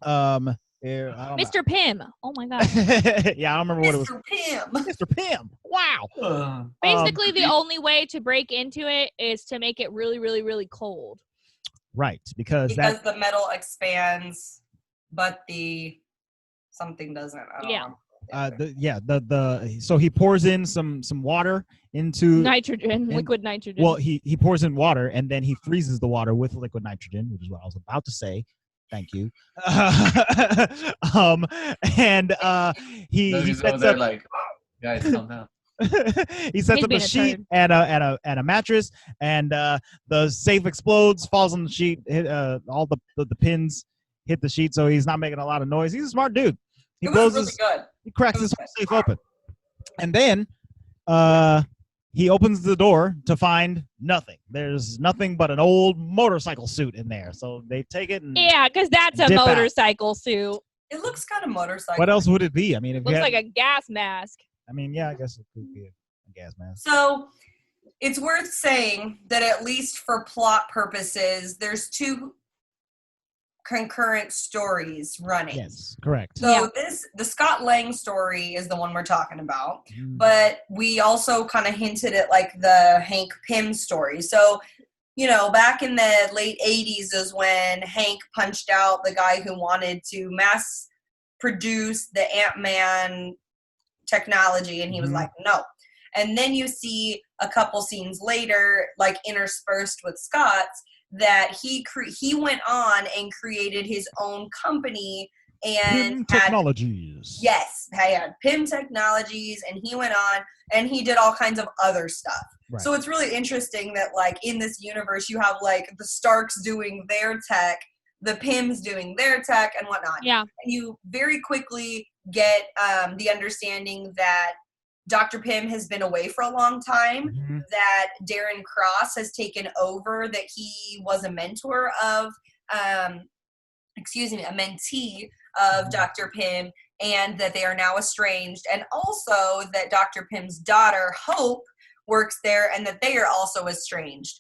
Mr. Pym. Oh my god. Yeah, I don't remember what it was. Mr. Pym. Mr. Pym. Wow. Basically, the only way to break into it is to make it really, really, really cold. Right, because the metal expands, but the something doesn't. I don't know. So he pours in some water into nitrogen, liquid nitrogen. Well, he pours in water, and then he freezes the water with liquid nitrogen, which is what I was about to say. Thank you. He sets up like, guys, calm down. He sets up a sheet and a mattress, and the safe explodes, falls on the sheet, hit, all the pins hit the sheet, so he's not making a lot of noise. He's a smart dude. He cracks his whole safe open, and then he opens the door to find nothing. There's nothing but an old motorcycle suit in there. So they take it and because that's a motorcycle suit. It looks kind of motorcycle. What else would it be? I mean, it looks like a gas mask. I mean, yeah, I guess it could be a gas mask. So it's worth saying that at least for plot purposes, there's two concurrent stories running. Yes, correct. So the Scott Lang story is the one we're talking about, but we also kind of hinted at like the Hank Pym story. So, back in the late 80s is when Hank punched out the guy who wanted to mass produce the Ant-Man technology, and he was like, no. And then you see a couple scenes later, like interspersed with Scott's, that he went on and created his own company and Pym Technologies. Had Pym Technologies, and he went on and he did all kinds of other stuff. Right. So it's really interesting that like in this universe you have like the Starks doing their tech, the Pyms doing their tech and whatnot. Yeah. And you very quickly get the understanding that Dr. Pym has been away for a long time, that Darren Cross has taken over, that he was a mentor of, a mentee of Dr. Pym, and that they are now estranged, and also that Dr. Pym's daughter, Hope, works there, and that they are also estranged.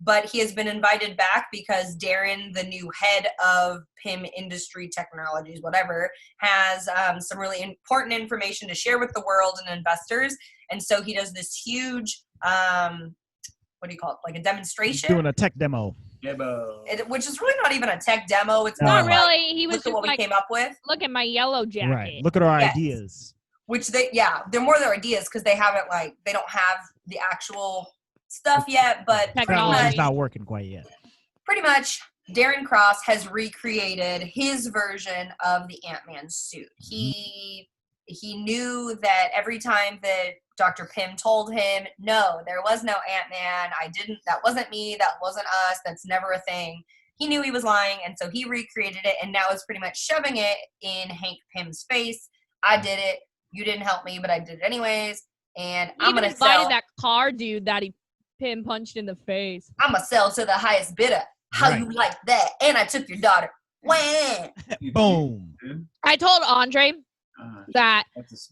But he has been invited back because Darren, the new head of Pym Industry Technologies, whatever, has some really important information to share with the world and investors. And so he does this huge, what do you call it? Like a demonstration? He's doing a tech demo. which is really not even a tech demo. It's Not more like, really. He was look just at what we like, came up with. look at my yellow jacket. Right. Look at our Yes. ideas. Which they're more their ideas because they don't have the actual stuff yet, but Technology's not working quite yet. Pretty much, Darren Cross has recreated his version of the Ant-Man suit. He knew that every time that Dr. Pym told him, no, there was no Ant-Man, that wasn't me, that wasn't us, that's never a thing. He knew he was lying, and so he recreated it, and now is pretty much shoving it in Hank Pym's face. I did it. You didn't help me, but I did it anyways. And I'm going to sell. That car dude that he Pym punched in the face. I'm going to sell to the highest bidder. How you like that? And I took your daughter. Wham! Boom. I told Andre that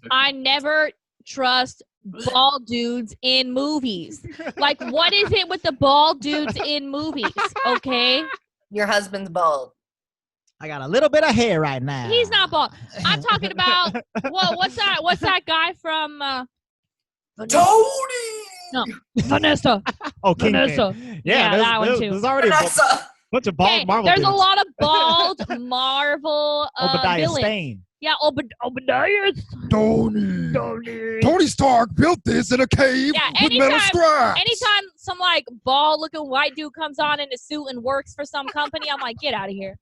I never trust bald dudes in movies. Like, what is it with the bald dudes in movies? Okay? Your husband's bald. I got a little bit of hair right now. He's not bald. I'm talking about what's that guy from Tony? No, Vanessa. Oh, Kingpin. Vanessa. Yeah, that one too. There's already a bunch of bald Marvel there's dudes. a lot of bald Marvel Obadiah villains. Stane. Yeah, Obadiah. Tony Stark built this in a cave with metal scraps. Anytime some like bald looking white dude comes on in a suit and works for some company, I'm like, get out of here.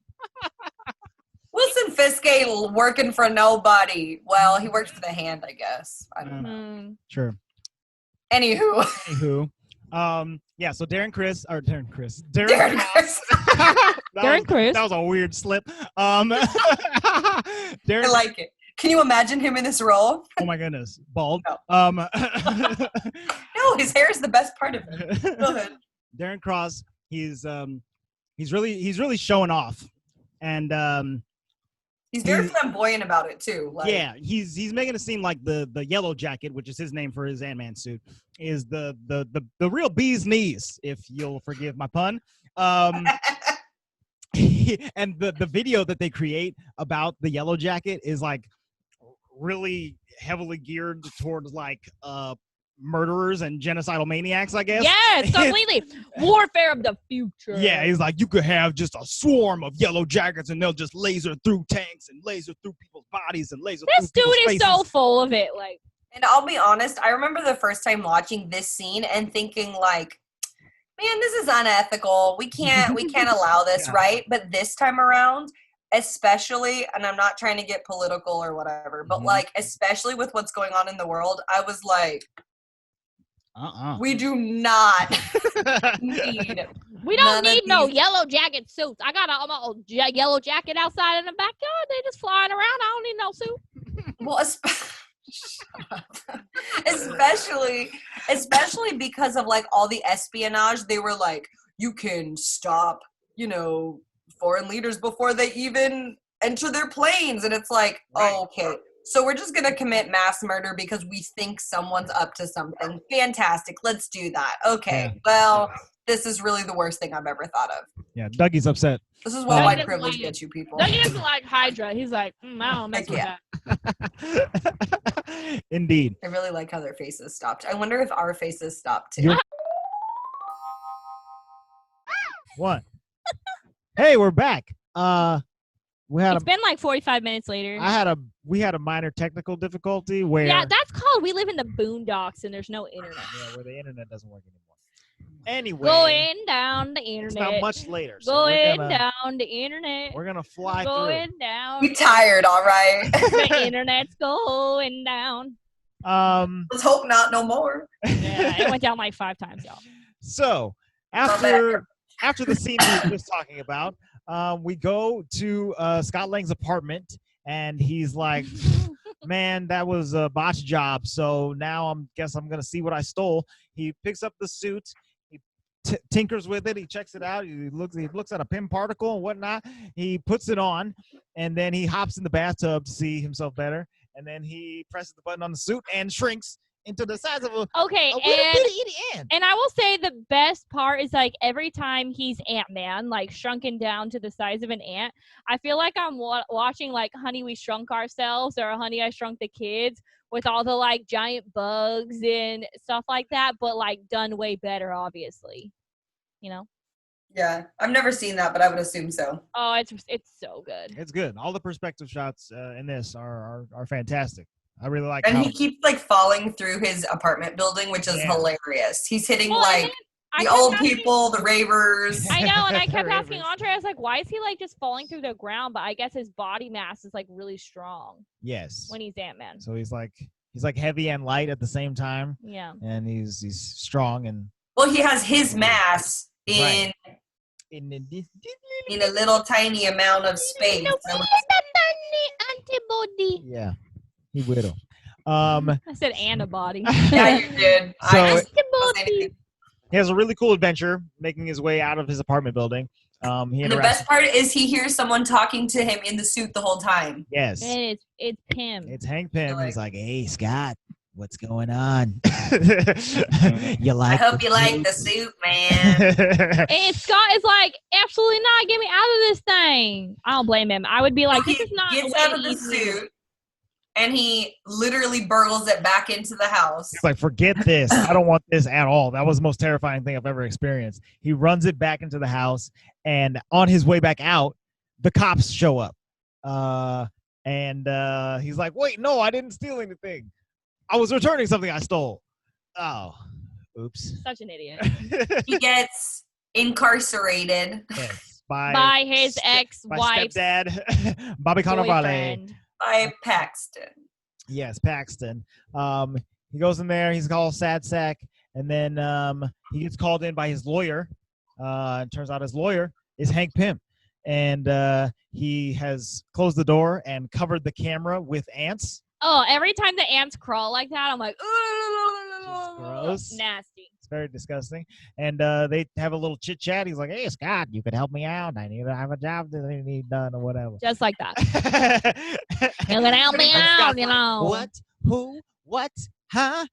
Wilson Fisk ain't working for nobody. Well, he works for the Hand, I guess. I don't know. Sure. Anywho. Yeah, so Darren Chris. Darren Chris. That was a weird slip. Darren, I like it. Can you imagine him in this role? Oh my goodness, bald. No. No, his hair is the best part of it. Go ahead. Darren Cross. He's really showing off, and he's very flamboyant about it too. Like, yeah, he's making it seem like the Yellow Jacket, which is his name for his Ant-Man suit, is the real bee's knees, if you'll forgive my pun. And the video that they create about the Yellow Jacket is like really heavily geared towards like murderers and genocidal maniacs, I guess. Yes, completely. Warfare of the future. Yeah, he's like, you could have just a swarm of Yellow Jackets and they'll just laser through tanks and laser through people's bodies and laser this through dude people's is faces. so full of it. Like, and I'll be honest, I remember the first time watching this scene and thinking like, man, this is unethical. We can't allow this, right? But this time around, especially, and I'm not trying to get political or whatever, but like, especially with what's going on in the world, I was like, we do not need. We don't need no Yellow Jacket suits. I got a Yellow Jacket outside in the backyard. They just flying around. I don't need no suit. Well, especially because of like all the espionage. They were like, you can stop, foreign leaders before they even enter their planes, and it's like, okay. So we're just going to commit mass murder because we think someone's up to something. Fantastic. Let's do that. Okay. Yeah. Well, this is really the worst thing I've ever thought of. Yeah, Dougie's upset. This is what white privilege gets you people. Dougie doesn't like Hydra. He's like, I don't mess with that. Indeed. I really like how their faces stopped. I wonder if our faces stopped too. What? Hey, we're back. It's been like 45 minutes later. We had a minor technical difficulty where that's called we live in the boondocks and there's no internet. Yeah, where the internet doesn't work anymore. Anyway, going down the internet. It's not much later. So going down the internet. We're gonna fly going through. Down. We tired, all right. The internet's going down. Let's hope not no more. Yeah, it went down like 5 times, y'all. So after the scene we were just talking about. We go to Scott Lang's apartment, and he's like, man, that was a botch job, so now I'm going to see what I stole. He picks up the suit. He tinkers with it. He checks it out. He looks at a Pym particle and whatnot. He puts it on, and then he hops in the bathtub to see himself better, and then he presses the button on the suit and shrinks into the size of a itty ant. And I will say the best part is like every time he's Ant-Man, like shrunken down to the size of an ant, I feel like I'm watching like Honey, We Shrunk Ourselves or Honey, I Shrunk the Kids with all the like giant bugs and stuff like that, but like done way better, obviously. Yeah, I've never seen that, but I would assume so. Oh, it's so good. It's good. All the perspective shots in this are fantastic. I really like. And he keeps like falling through his apartment building, which is hilarious. He's hitting the old people, the ravers. I know, and I kept asking Andre, I was like, why is he like just falling through the ground? But I guess his body mass is like really strong. Yes. When he's Ant-Man. So he's like heavy and light at the same time. Yeah. And he's strong and. Well, he has his mass in a little tiny amount of space. Antibody. Yeah, he will. I said antibody. Yeah, you did. So he has a really cool adventure making his way out of his apartment building. And the best part is he hears someone talking to him in the suit the whole time. Yes. It's Pym. It's Hank Pym. He's like, hey, Scott, what's going on? You like? I hope you like the suit, man. And Scott is like, absolutely not. Get me out of this thing. I don't blame him. I would be like, this is not. He gets out of the suit. And he literally burgles it back into the house. He's like, forget this. I don't want this at all. That was the most terrifying thing I've ever experienced. He runs it back into the house, and on his way back out, the cops show up. And he's like, wait, no, I didn't steal anything. I was returning something I stole. Oh, oops. Such an idiot. He gets incarcerated. Yes, by his ex-wife. Stepdad, Bobby Cannavale. By Paxton. Yes, Paxton. He goes in there. He's called Sad Sack, and then he gets called in by his lawyer. It turns out his lawyer is Hank Pym, and he has closed the door and covered the camera with ants. Oh, every time the ants crawl like that, I'm like, gross. Nasty. It's very disgusting. And they have a little chit chat. He's like, hey, Scott, you could help me out. I have a job that I need done or whatever. Just like that. You can help me out, you know. What? Who? What? Huh?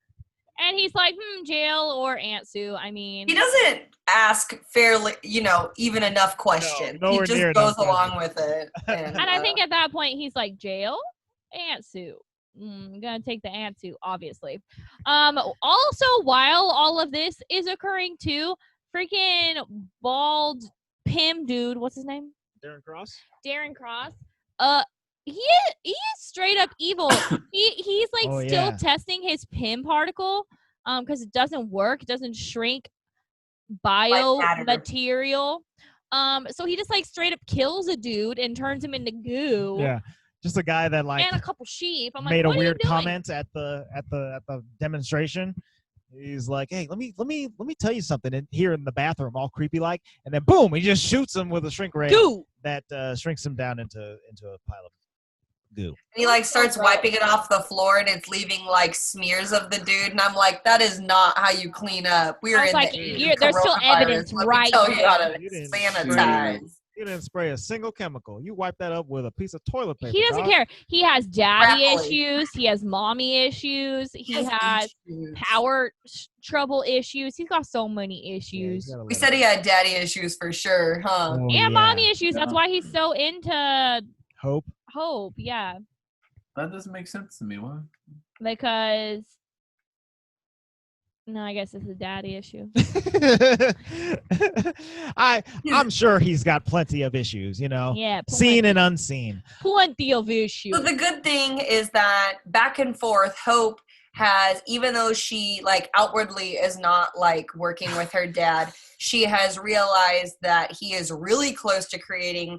And he's like, jail or Aunt Sue. I mean. He doesn't ask fairly, even enough questions. No, he just goes along with it. And I think at that point, he's like, jail? Aunt Sue. I'm gonna take the Aunt Sue, obviously. Also, while all of this is occurring too, freaking bald Pym dude, what's his name? Darren Cross. He is straight up evil. He's like still testing his Pym particle, because it doesn't work. It doesn't shrink biomaterial. So he just like straight up kills a dude and turns him into goo. Yeah. Just a guy that like and a couple sheep. I'm made like, a weird comment at the demonstration. He's like, "Hey, let me tell you something." Here in the bathroom, all creepy like, and then boom, he just shoots him with a shrink ray that shrinks him down into a pile of goo. And he like starts wiping it off the floor, and it's leaving like smears of the dude. And I'm like, that is not how you clean up. We are in like, the there's still evidence right tell you how to sanitize. sanitize. You didn't spray a single chemical. You wipe that up with a piece of toilet paper. He doesn't care. He has daddy issues. He has mommy issues. He has power trouble issues. He's got so many issues. Yeah, we said he had daddy issues for sure, huh? And mommy issues. That's why he's so into Hope. Yeah. That doesn't make sense to me. Why? Because no, I guess it's a daddy issue. I'm sure he's got plenty of issues, Yeah. Seen and unseen. Plenty of issues. So the good thing is that back and forth, Hope has, even though she like outwardly is not like working with her dad, she has realized that he is really close to creating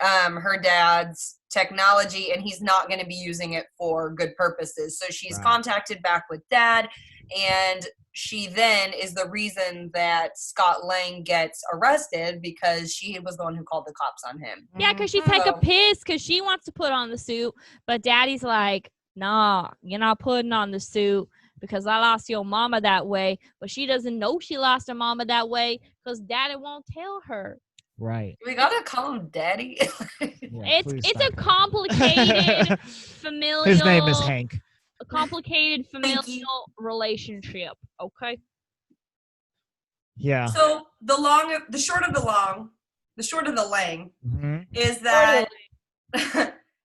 her dad's technology, and he's not going to be using it for good purposes. So she's contacted back with dad, and she then is the reason that Scott Lang gets arrested because she was the one who called the cops on him. Yeah, because she's like a piss because she wants to put on the suit, but daddy's like, nah, you're not putting on the suit because I lost your mama that way. But she doesn't know she lost her mama that way because daddy won't tell her. Right. We gotta call him daddy. It's a complicated familial. His name is Hank. A complicated familial relationship. Okay. Yeah. So the short of the lang is that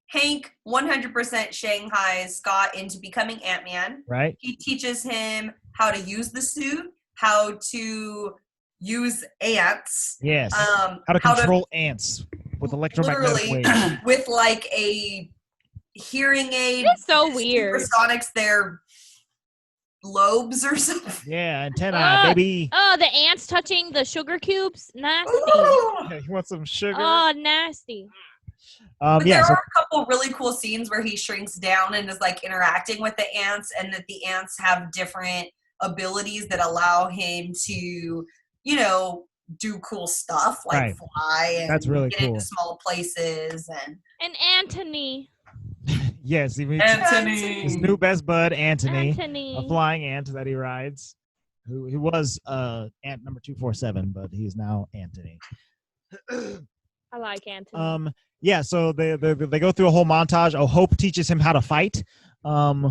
Hank 100% Shanghai's Scott into becoming Ant-Man. Right. He teaches him how to use the suit, how to use ants. Yes. How to control ants with electromagnetic waves. With like a hearing aid. It's so weird. Supersonics their lobes or something. Yeah, antennae, baby. Oh, the ants touching the sugar cubes. Nasty. Yeah, you want some sugar? Oh, nasty. But there are a couple really cool scenes where he shrinks down and is like interacting with the ants, and that the ants have different abilities that allow him to, you know, do cool stuff like fly and that's really get cool. into small places and Anthony. Yes, he meets Anthony. his new best bud, Anthony. Anthony. A flying ant that he rides. He was ant number 247, but he's now Anthony. I like Anthony. Yeah, so they go through a whole montage. Oh, Hope teaches him how to fight.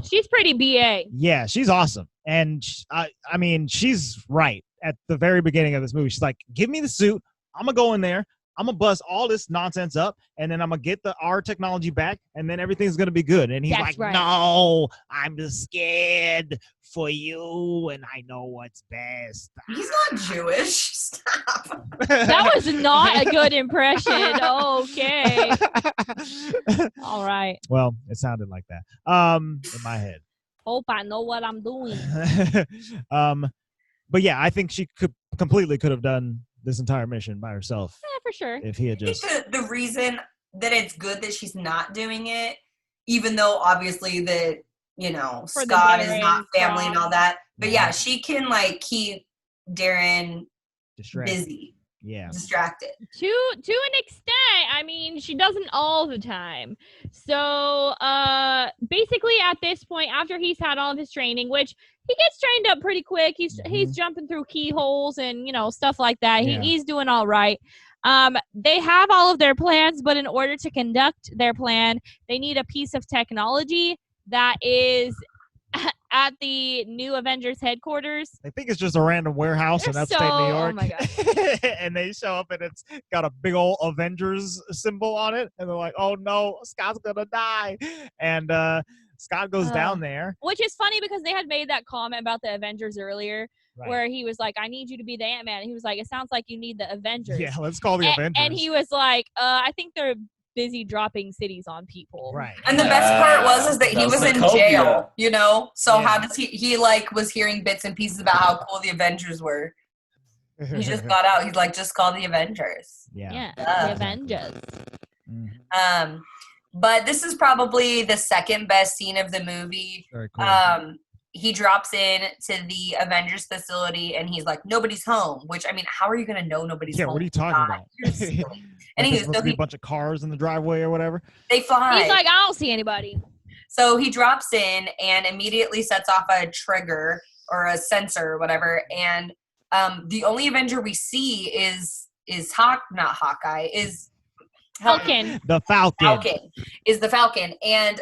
She's pretty BA. Yeah, she's awesome. And I mean, she's right at the very beginning of this movie. She's like, give me the suit. I'm going to go in there. I'm going to bust all this nonsense up, and then I'm going to get our technology back, and then everything's going to be good. And he's like, no, I'm just scared for you, and I know what's best. He's not Jewish. Stop. That was not a good impression. Okay. All right. Well, it sounded like that in my head. Hope I know what I'm doing. But yeah, I think she could have done this entire mission by herself. Yeah, for sure. If he had just the reason that it's good that she's not doing it, even though obviously that, you know, Scott is not family and all that. But yeah, she can like keep Darren busy. Yeah. Distracted. To an extent. I mean, she doesn't all the time. So basically at this point, after he's had all of his training, which he gets trained up pretty quick. He's jumping through keyholes and, you know, stuff like that. Yeah. He's doing all right. They have all of their plans, but in order to conduct their plan, they need a piece of technology that is at the new Avengers headquarters. I think it's just a random warehouse in upstate New York. Oh my God. And they show up and it's got a big old Avengers symbol on it. And they're like, oh no, Scott's gonna die. And Scott goes down there. Which is funny because they had made that comment about the Avengers earlier. Right. Where he was like, I need you to be the Ant-Man. And he was like, it sounds like you need the Avengers. Yeah, let's call the Avengers. And he was like, I think they're busy dropping cities on people. Right. And the best part is that he was in jail, you know? So how does he like was hearing bits and pieces about how cool the Avengers were. He just got out. He's like, just call the Avengers. Yeah, the Avengers. Mm-hmm. But this is probably the second best scene of the movie. Very cool. He drops in to the Avengers facility and he's like, nobody's home. Which, I mean, how are you going to know nobody's home? Yeah, what are you talking about? And there's supposed to be a bunch of cars in the driveway or whatever. They fly. He's like, I don't see anybody. So he drops in and immediately sets off a trigger or a sensor or whatever. And the only Avenger we see is not Hawkeye, is Falcon. The Falcon. Falcon is the Falcon. And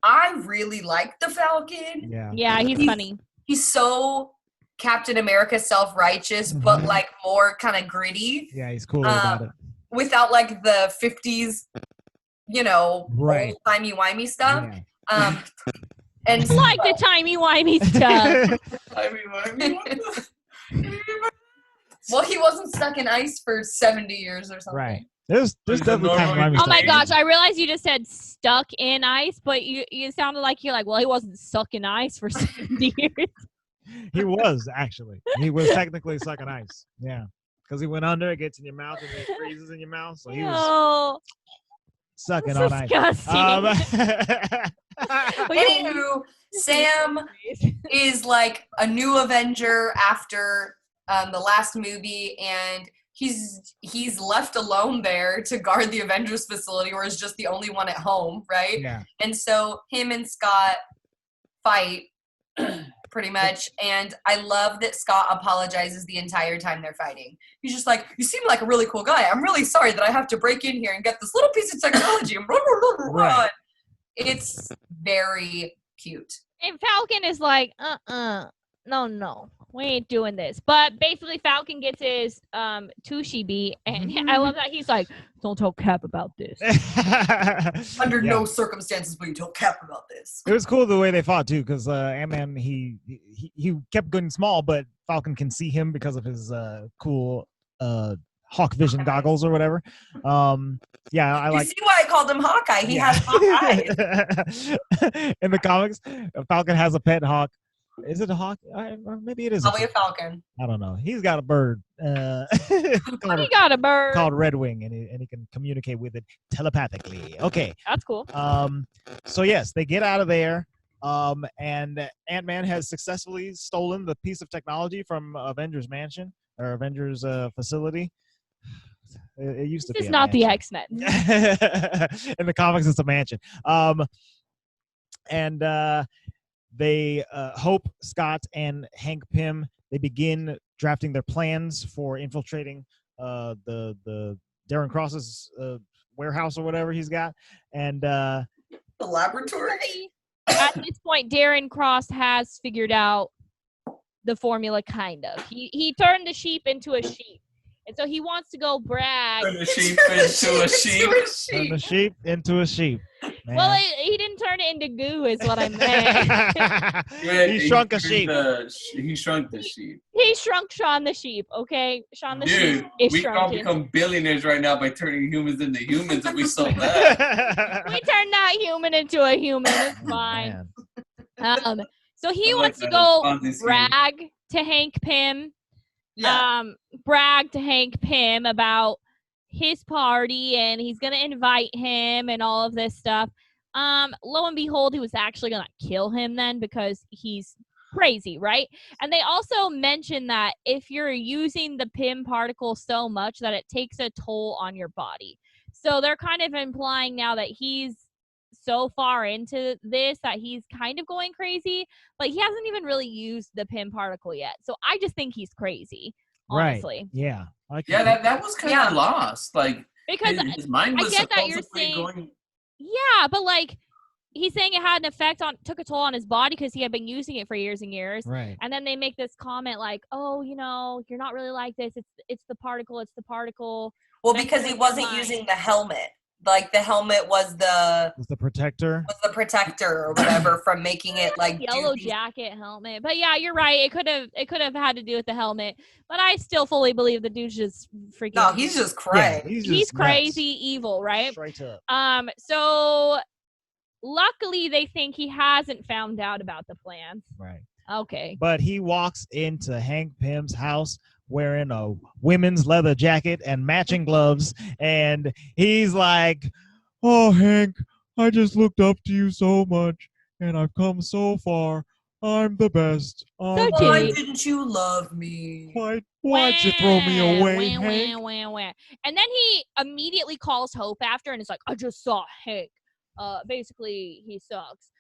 I really like the Falcon. Yeah, he's funny. He's so Captain America self-righteous, but like more kind of gritty. Yeah, he's cool about it. Without like the 50s, you know, right, timey-wimey stuff. Yeah. And like the timey-wimey stuff. Well, he wasn't stuck in ice for 70 years or something. Right. There's definitely timey-wimey stuff. Oh my gosh, I realized you just said stuck in ice, but you sounded like you're like, well, he wasn't stuck in ice for 70 years. He was, actually. He was technically stuck in ice. Yeah. Because he went under, it gets in your mouth, and it freezes in your mouth. So he was sucking on ice. Anywho, Sam is like a new Avenger after the last movie, and he's left alone there to guard the Avengers facility, or is just the only one at home, right? Yeah. And so him and Scott fight pretty much, and I love that Scott apologizes the entire time they're fighting. He's just like, you seem like a really cool guy. I'm really sorry that I have to break in here and get this little piece of technology. And right. It's very cute. And Falcon is like, no, we ain't doing this. But basically Falcon gets his Tushy beat, and I love that he's like, don't tell Cap about this. Under no circumstances will you tell Cap about this. It was cool the way they fought too, because Ant-Man he kept going small, but Falcon can see him because of his cool Hawk vision goggles or whatever. Yeah, I like. You see why I called him Hawkeye? He has Hawk eyes. In the comics, Falcon has a pet hawk. Is it a hawk? Or maybe it is. Probably a falcon. I don't know. He's got a bird. He got a bird called Red Wing, and he can communicate with it telepathically. Okay. That's cool. So yes, they get out of there. And Ant-Man has successfully stolen the piece of technology from Avengers Mansion or Avengers facility. It used to be. It's not the X-Men. In the comics, it's a mansion. And they Hope, Scott, and Hank Pym, they begin drafting their plans for infiltrating the Darren Cross's warehouse or whatever he's got. And the laboratory. At this point, Darren Cross has figured out the formula, kind of. He turned the sheep into a sheep. And so he wants to go brag. Turn the sheep into a sheep. Turn the sheep into a sheep. Man. Well, he didn't turn it into goo, is what I meant. He shrunk a sheep. He shrunk the sheep. He shrunk Sean the sheep, okay? Sean the sheep is we can't become billionaires right now by turning humans into humans if we sold that. We turned that human into a human. It's fine. So he wants to go brag to Hank Pym. Yeah. Brag to Hank Pym about his party, and he's gonna invite him and all of this stuff. Lo and behold, he was actually gonna kill him then because he's crazy, right? And they also mention that if you're using the Pym particle so much that it takes a toll on your body. So they're kind of implying now that he's so far into this that he's kind of going crazy, but he hasn't even really used the Pym particle yet. So I just think he's crazy, honestly. Right. Yeah. That was kind of lost. Like, because his mind was I get that you're saying, going. Yeah, but like he's saying it had an effect took a toll on his body because he had been using it for years and years. Right. And then they make this comment like, oh, you're not really like this. It's the particle. It's the particle. Well, because he wasn't using the helmet. Like the helmet was the protector. Or whatever from making it like yellow jacket helmet. But yeah, you're right. It could have had to do with the helmet. But I still fully believe the dude's just freaking. No, he's just crazy. Yeah, he's crazy, evil, right? Straight up. So luckily they think he hasn't found out about the plans. Right. Okay. But he walks into Hank Pym's house wearing a women's leather jacket and matching gloves, and he's like, "Oh, Hank, I just looked up to you so much, and I've come so far. I'm the best. Why didn't you love me? Why'd you throw me away, Hank?" And then he immediately calls Hope after, and it's like, "I just saw Hank. Basically, he sucks.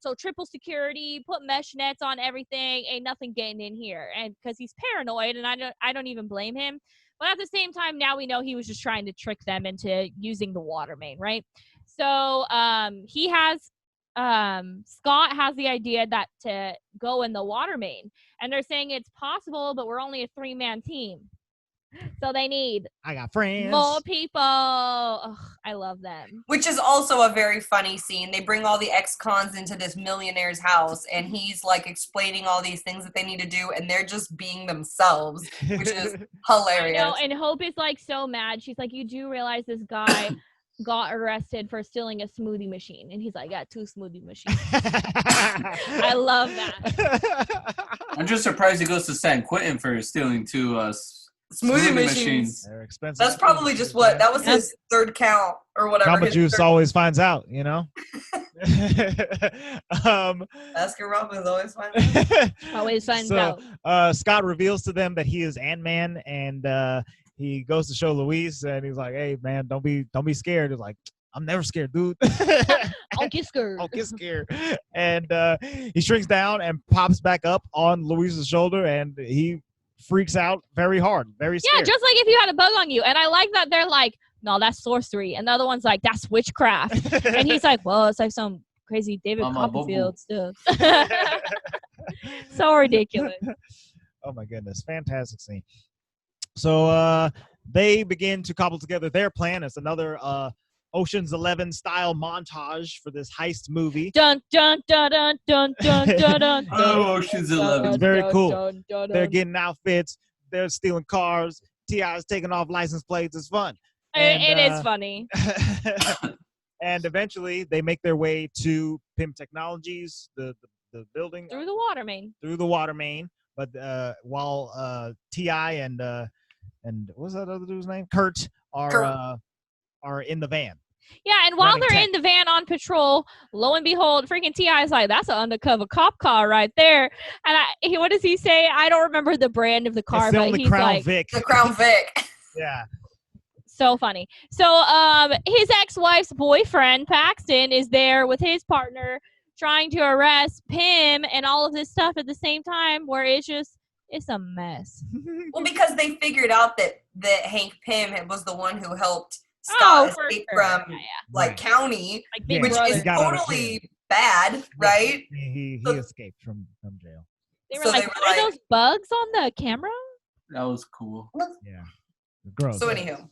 So triple security, put mesh nets on everything, ain't nothing getting in here." And because he's paranoid, and I don't even blame him. But at the same time, now we know he was just trying to trick them into using the water main, right? So he has Scott has the idea that to go in the water main, and they're saying it's possible, but we're only a 3-man team. So they need I got friends. More people. Ugh, I love them. Which is also a very funny scene. They bring all the ex-cons into this millionaire's house, and he's like explaining all these things that they need to do, and they're just being themselves, which is hilarious. I know, and Hope is like so mad. She's like, "You do realize this guy got arrested for stealing a smoothie machine?" And he's like, "I got 2 smoothie machines." I love that. I'm just surprised he goes to San Quentin for stealing 2 smoothie machines. They're expensive. That's probably just what that was his third count or whatever. Jamba Juice always finds out, you know. Baskin Robbins always finds out. Always finds out. Scott reveals to them that he is Ant-Man, and he goes to show Luis, and he's like, "Hey, man, don't be scared." He's like, "I'm never scared, dude." I'll get scared. I'll get scared. And he shrinks down and pops back up on Luis's shoulder, and he freaks out very hard, very scared. Yeah, just like if you had a bug on you. And I like that they're like, "No, that's sorcery," and the other one's like, "That's witchcraft." And he's like, "Well, it's like some crazy David Copperfield stuff." So ridiculous. Oh my goodness, fantastic scene. So they begin to cobble together their plan. It's another Ocean's 11 style montage for this heist movie. Dun dun dun dun dun dun dun dun. Oh, Ocean's 11. It's very cool. They're getting outfits. They're stealing cars. T.I.'s taking off license plates. It's fun. It is funny. And eventually, they make their way to Pym Technologies, the building. Through the water main. Through the water main. But while T.I. and what's that other dude's name? Kurt are in the van. Yeah, and while they're in the van on patrol, lo and behold, freaking T.I. is like, that's an undercover cop car right there. And what does he say? I don't remember the brand of the car, it's the but only he's Crown like, Vic. The Crown Vic. Yeah. So funny. So his ex-wife's boyfriend, Paxton, is there with his partner trying to arrest Pym and all of this stuff at the same time, where it's a mess. Well, because they figured out that Hank Pym was the one who helped Scott escape from county, like which is totally bad, right? He escaped from jail. They were like, what are those bugs on the camera? That was cool. Yeah. Gross. So anywho.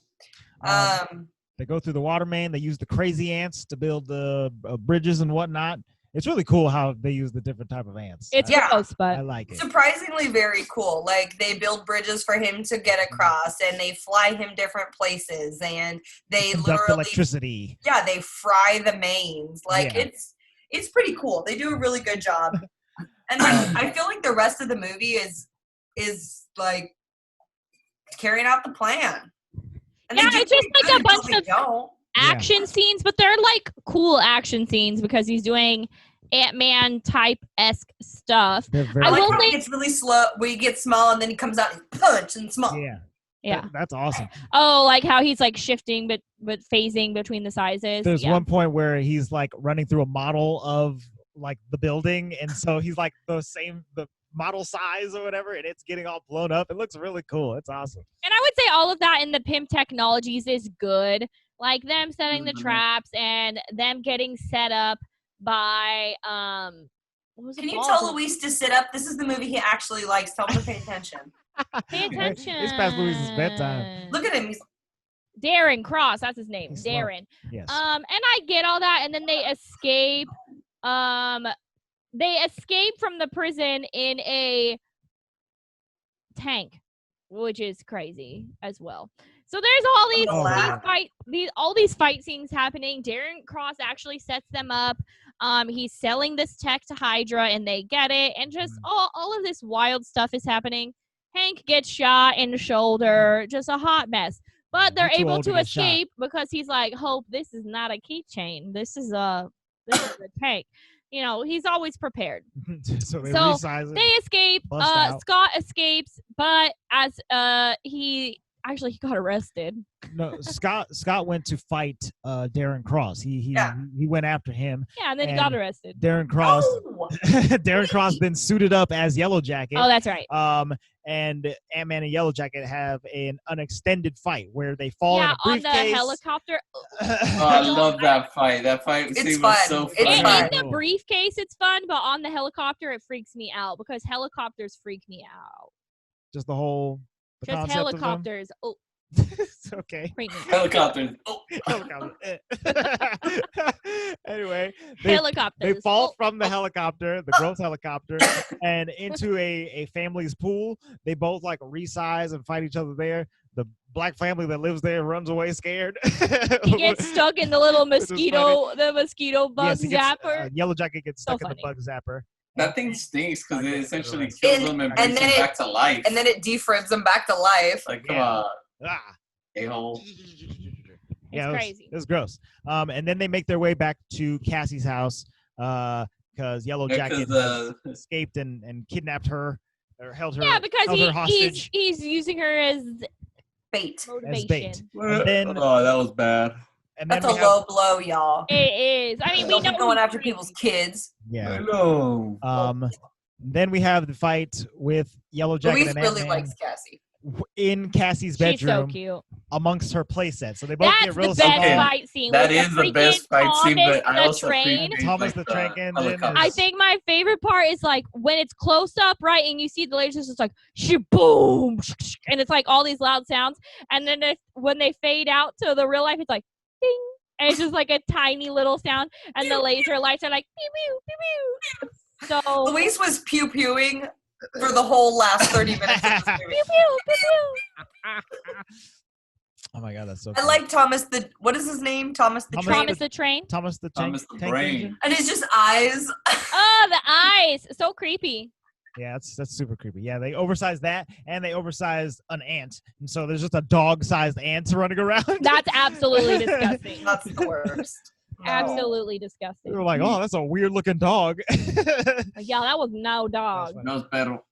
They go through the water main. They use the crazy ants to build the bridges and whatnot. It's really cool how they use the different type of ants. It's gross, but I like it. Surprisingly very cool. Like, they build bridges for him to get across, and they fly him different places, and they conduct literally electricity. Yeah, they fry the mains. Like, it's pretty cool. They do a really good job. And I feel like the rest of the movie is like carrying out the plan. And it's just like a bunch of action scenes, but they're like cool action scenes because he's doing Ant-Man type-esque stuff. I like how it's really slow, where he gets small and then he comes out and punch and small. Yeah. That's awesome. Oh, like how he's like shifting but phasing between the sizes. There's one point where he's like running through a model of like the building, and so he's like the model size or whatever, and it's getting all blown up. It looks really cool. It's awesome. And I would say all of that in the Pym Technologies is good. Like them setting the traps and them getting set up by Can you tell Luis to sit up? This is the movie he actually likes. Tell him to pay attention. Pay attention. It's past Luis's bedtime. Look at him. He's Darren Cross, that's his name. Darren. Yes. And I get all that, and then they escape. They escape from the prison in a tank, which is crazy as well. So there's all these fight scenes happening. Darren Cross actually sets them up. He's selling this tech to Hydra, and they get it. And just all of this wild stuff is happening. Hank gets shot in the shoulder. Just a hot mess. But they're able to escape because he's like, Hope, this is not a keychain. This is a tank. You know, he's always prepared. So they escape. Scott escapes, but as he got arrested. No, Scott went to fight Darren Cross. He went after him. Yeah, and then he got arrested. Darren Cross then suited up as Yellow Jacket. Oh, that's right. And Ant-Man and Yellow Jacket have an unextended fight where they fall in a briefcase. On the helicopter. I love that fight. That fight scene was so fun. In the briefcase, it's fun, but on the helicopter, it freaks me out because helicopters freak me out. Just the whole... Just helicopters. Oh. It's okay. Helicopters. Oh. Anyway, helicopters. They fall from the helicopter, the gross helicopter, and into a family's pool. They both like resize and fight each other there. The black family that lives there runs away scared. He gets stuck in the little mosquito bug zapper. Yellow Jacket gets stuck in the bug zapper. That thing stinks because it essentially kills them and brings them back to life. And then it defribs them back to life. Like, come on. A-hole. Yeah, crazy. It was gross. And then they make their way back to Cassie's house because Yellow Jacket escaped and kidnapped her or held her. Yeah, because he's using her as bait. Motivation. As bait. And then, that was bad. And that's a low blow, y'all. It is. I mean, we know going after people's kids. Yeah. I know. Then we have the fight with Yellow Jacket Luis and really Ant-Man likes Cassie. in Cassie's bedroom. She's so cute. Amongst her playset. So they both get real That's the best fight scene. That is the best fight scene, but I also Thomas the Train Engine. I think my favorite part is like when it's close up, right, and you see the lasers, it's like boom, and it's like all these loud sounds, and then when they fade out to the real life, it's like ding, And it's just like a tiny little sound, and the laser lights are like pew pew pew pew. So Luis was pew-pewing for the whole last 30 minutes of this movie. pew pew pew pew. Oh my god, that's so I cool. like Thomas what is his name? Thomas the Train. Thomas the Train. Thomas the Tank Brain. Engine? And it's just eyes. Oh, the eyes, so creepy. Yeah, that's super creepy. Yeah, they oversized that, and they oversized an ant, and so there's just a dog-sized ant running around. That's absolutely disgusting. That's the worst. No. Absolutely disgusting. They were like, "Oh, that's a weird-looking dog." Yeah, that was no dog. No pero.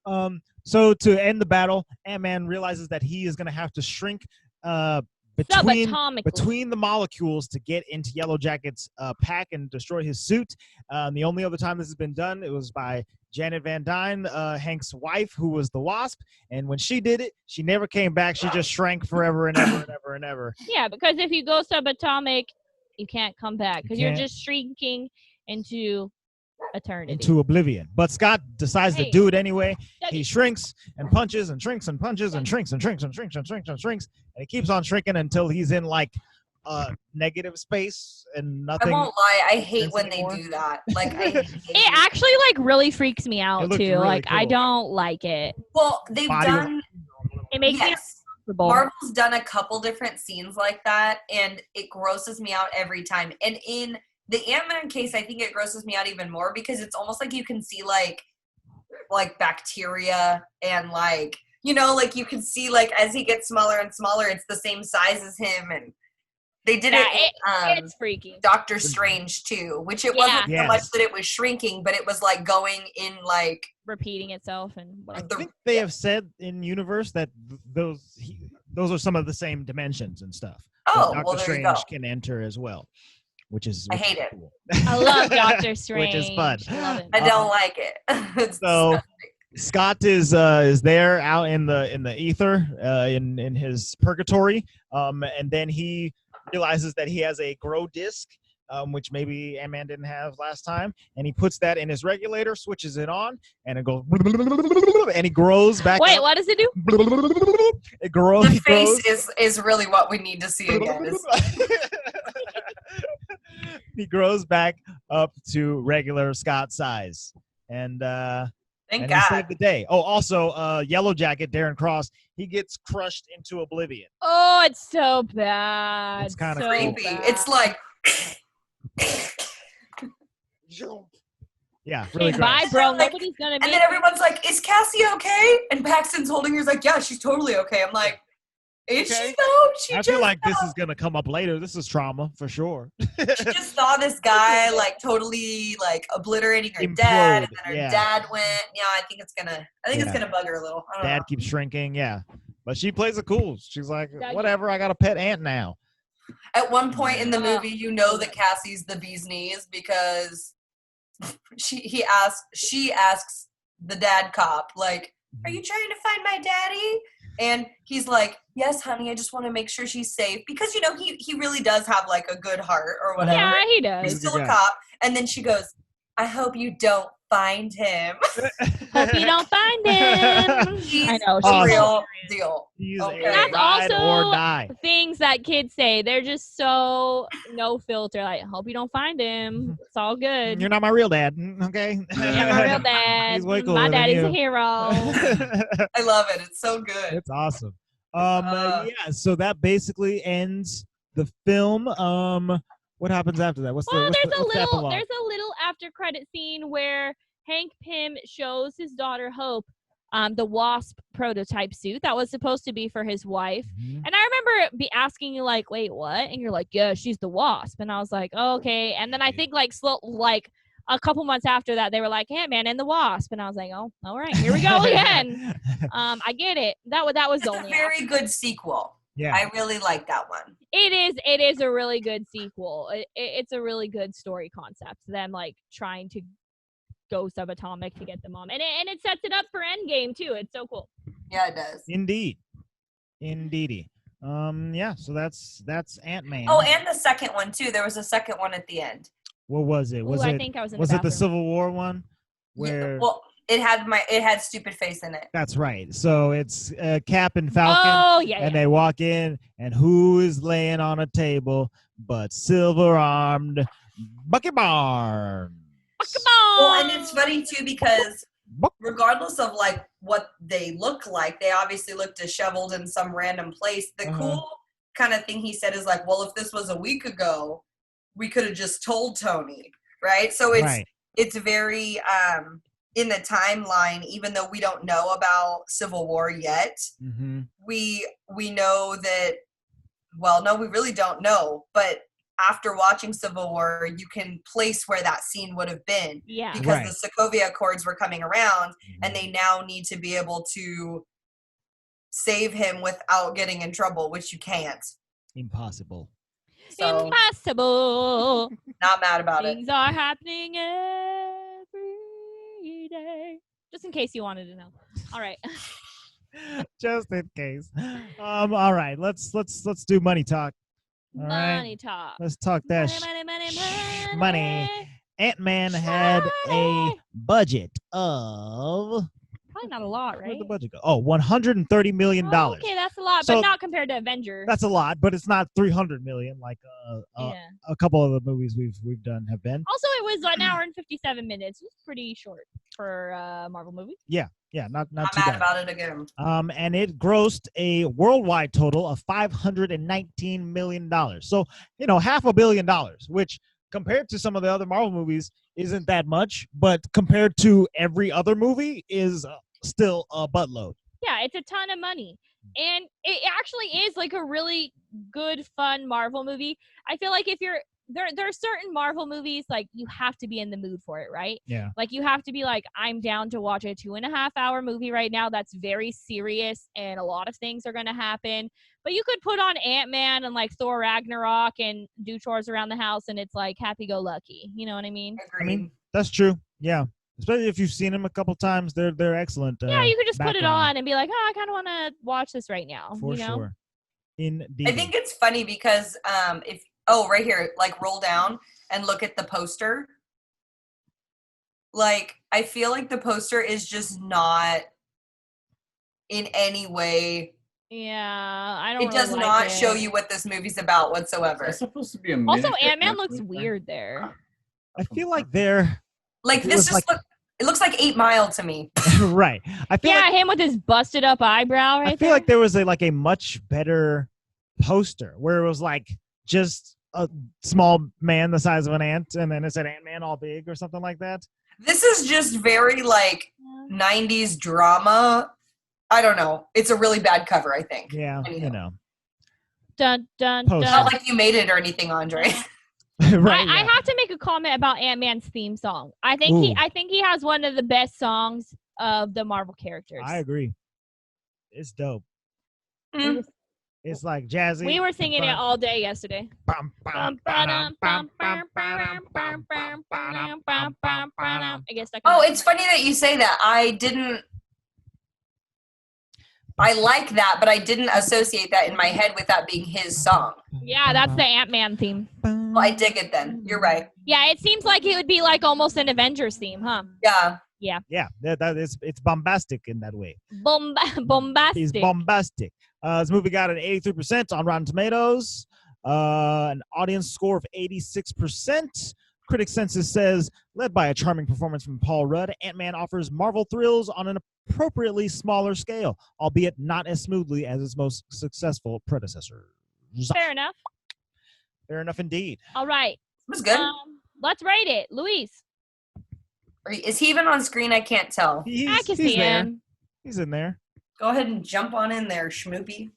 So to end the battle, Ant-Man realizes that he is going to have to shrink Subatomically. between the molecules to get into Yellow Jacket's pack and destroy his suit. The only other time this has been done, it was by Janet Van Dyne, Hank's wife, who was the Wasp. And when she did it, she never came back. She just shrank forever and ever and ever and ever. Yeah, because if you go subatomic, you can't come back because you're can't. just shrinking into eternity. Into oblivion. But Scott decides to do it anyway. He shrinks and punches and shrinks and punches and shrinks and shrinks and shrinks and shrinks and shrinks. And he keeps on shrinking until he's in like negative space and nothing. I won't lie, I hate when they do that. Like it actually like really freaks me out too. really Like I cool. don't like it. Well, they've done It makes me uncomfortable. Marvel's done a couple different scenes like that, and it grosses me out every time. And in the Ant-Man case, I think it grosses me out even more because it's almost like you can see like bacteria and like, you know, like you can see like as he gets smaller and smaller, it's the same size as him. And they did it's freaky. Doctor Strange too, which it wasn't so much that it was shrinking, but it was like going in like repeating itself and whatever. I think they have said in universe that those are some of the same dimensions and stuff. Oh, Doctor well, there Strange you go. can enter as well, which is I hate it. cool. I love Doctor Strange. Which is fun. I love it. I don't like it. It's So disgusting. Scott is there out in the ether in his purgatory, and then he realizes that he has a grow disc, which maybe Ant-Man didn't have last time, and he puts that in his regulator, switches it on, and it goes, and he grows back. Wait, up. what does it do? It grows. The face is really what we need to see again. He grows back up to regular Scott size, and Thank and God. he saved the day. Oh, also, Yellow Jacket, Darren Cross, he gets crushed into oblivion. Oh, it's so bad. It's kinda so Creepy. bad. It's like Yeah, really gross. Bye, bro. Like, Nobody's gonna and make then everyone's like, "Is Cassie okay?" And Paxton's holding her. He's like, "Yeah, she's totally okay." I'm like, "Is Okay. she though?" She I just feel like this is gonna come up later. This is trauma for sure. she just saw this guy like totally like obliterating her Implode, dad, and then her yeah. dad went. Yeah, I think it's gonna bug her a little. I don't Dad know. keeps shrinking, yeah. But she plays it cool. She's like, Dad, whatever, I got a pet ant now. At one point in the movie, you know that Cassie's the bee's knees because she asks the dad cop, like, "Are you trying to find my daddy?" And he's like, "Yes, honey, I just want to make sure she's safe." Because, you know, he really does have like a good heart or whatever. Yeah, he He's does. still a cop. And then she goes, "I hope you don't find him." Hope you don't find him. He's I know. the Awesome. real deal. He's Okay. a That's ride also or die. things that kids say. They're just so no filter. Like, hope you don't find him. It's all good. You're not my real dad, okay? Yeah, my real dad. He's way cooler My than daddy's you. a hero. I love it. It's so good. It's awesome. Yeah, so that basically ends the film. What happens after that? What's Well, the there's a epilogue? little after credit scene where Hank Pym shows his daughter Hope the Wasp prototype suit that was supposed to be for his wife. Mhm. And I remember asking you like, "Wait, what?" And you're like, "Yeah, she's the Wasp." And I was like, oh, "Okay." And then I think like a couple months after that, they were like, "Ant-Man and the Wasp," and I was like, "Oh, all right, here we go again." I get it. That was It's a only very good sequel. Yeah. I really like that one. It is a really good sequel. It's a really good story concept. Them like trying to go subatomic to get the mom, and it sets it up for Endgame too. It's so cool. Yeah, it does. Indeedy. Yeah, so that's Ant-Man. Oh, and the second one too. There was a second one at the end. What was it? I think I was in the it the bathroom. Civil War one? Yeah, Where well, it had stupid face in it. That's right. So it's Cap and Falcon. Oh, yeah. And they walk in, and who is laying on a table but silver-armed Bucky Barnes? Well, and it's funny too because regardless of like what they look like, they obviously look disheveled in some random place. The cool kind of thing he said is like, well, if this was a week ago, we could have just told Tony, right? So it's very in the timeline, even though we don't know about Civil War yet, we know that, well, no, we really don't know, but after watching Civil War, you can place where that scene would have been. Yeah. Because the Sokovia Accords were coming around, and they now need to be able to save him without getting in trouble, which you can't. Impossible. So, Impossible. Not mad about it. Things are happening every day. Just in case you wanted to know. All right. Just in case. All right. Let's do money talk. All Money right. talk. Let's talk that money. Ant-Man had a budget of Probably not a lot, right? where'd the budget go? Oh, $130 million. Oh, okay, that's a lot, So- but not compared to Avengers. That's a lot, but it's not $300 million like a couple of the movies we've done have been. Also, it was an hour and 57 minutes. It was pretty short for a Marvel movie. Yeah, not I'm too mad bad. about it again. And it grossed a worldwide total of $519 million. So, $500 million, which compared to some of the other Marvel movies isn't that much, but compared to every other movie is still a buttload. Yeah, it's a ton of money. And it actually is like a really good, fun Marvel movie. I feel like if you're there are certain Marvel movies, like, you have to be in the mood for it, right? Yeah. Like, you have to be like, I'm down to watch a 2.5-hour movie right now that's very serious and a lot of things are going to happen. But you could put on Ant-Man and, like, Thor Ragnarok and do chores around the house and it's, like, happy-go-lucky. You know what I mean? Agreed. I mean, that's true. Yeah. Especially if you've seen them a couple times, they're excellent. Yeah, you could just put it background. on and be like, I kind of want to watch this right now. For you know? sure. Indeed. I think it's funny because right here, like, roll down and look at the poster. Like, I feel like the poster is just not in any way. Yeah, I don't. It does really not like show it. you what this movie's about whatsoever. It's supposed to be a Also, miniature Ant-Man Ant-Man looks thing. weird there. I feel like they're Like, It this was just it looks like 8 Mile to me. right. I feel Yeah, like him with his busted up eyebrow right I feel there. like there was a much better poster where it was like just a small man the size of an ant, and then it said Ant-Man all big or something like that. This is just very, like, 90s drama. I don't know. It's a really bad cover, I think. Yeah, Anyhow. Dun, dun, Poster. dun. Not like you made it or anything, Andre. right. I yeah. have to make a comment about Ant-Man's theme song. I think he has one of the best songs of the Marvel characters. I agree. It's dope. Mm. It's like jazzy. We were singing it all day yesterday. Bum, bum, ba-dum, bum, bum, ba-dum, bum, bum, ba-dum, bum, bum, ba-dum. I guess that. Oh, it's funny that you say that. I like that, but I didn't associate that in my head with that being his song. Yeah, that's the Ant-Man theme. Well, I dig it then. You're right. Yeah, it seems like it would be like almost an Avengers theme, huh? Yeah. Yeah, it's bombastic in that way. Bombastic. He's bombastic. This movie got an 83% on Rotten Tomatoes, an audience score of 86%. Critic Census says, led by a charming performance from Paul Rudd, Ant-Man offers Marvel thrills on an appropriately smaller scale, albeit not as smoothly as its most successful predecessor. Fair enough. Fair enough indeed. All right. It was good. Let's rate it. Luis. Is he even on screen? I can't tell. I can see there. him. He's in there. Go ahead and jump on in there, Schmoopy.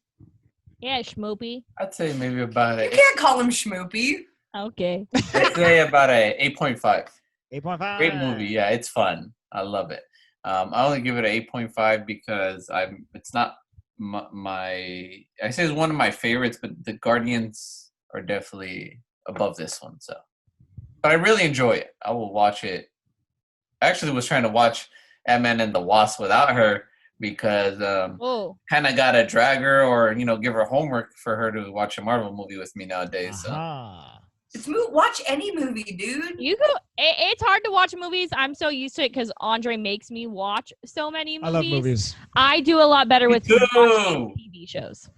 Yeah, Schmoopy. I'd say maybe about You a. can't call him Schmoopy. Okay. I'd say about a 8.5. 8.5. Great movie. Yeah, it's fun. I love it. I only give it an 8.5 because it's not my. I say it's one of my favorites, but the Guardians are definitely above this one. So, but I really enjoy it. I will watch it. I actually was trying to watch Ant-Man and the Wasp without her because kind of got to drag her or give her homework for her to watch a Marvel movie with me nowadays. So Watch any movie, dude. It's hard to watch movies. I'm so used to it because Andre makes me watch so many movies. I love movies. I do a lot better with watching TV shows.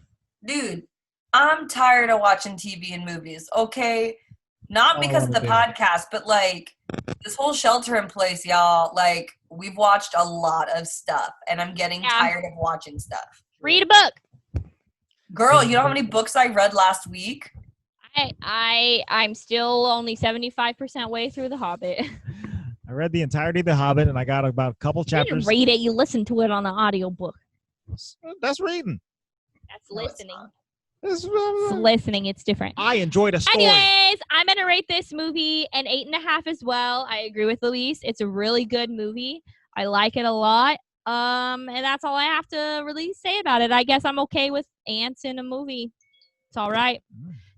Dude, I'm tired of watching TV and movies, okay? Not because of the podcast, but like this whole shelter in place, y'all. Like, we've watched a lot of stuff, and I'm getting tired of watching stuff. Read a book. Girl, you know how many books I read last week? I'm still only 75% way through The Hobbit. I read the entirety of The Hobbit, and I got about a couple chapters. You didn't read it. You listened to it on the audiobook. That's reading. That's listening. It's listening. It's different. I enjoyed a story. Anyways, I'm going to rate this movie an 8.5 as well. I agree with Luis. It's a really good movie. I like it a lot. And that's all I have to really say about it. I guess I'm okay with ants in a movie. It's all right.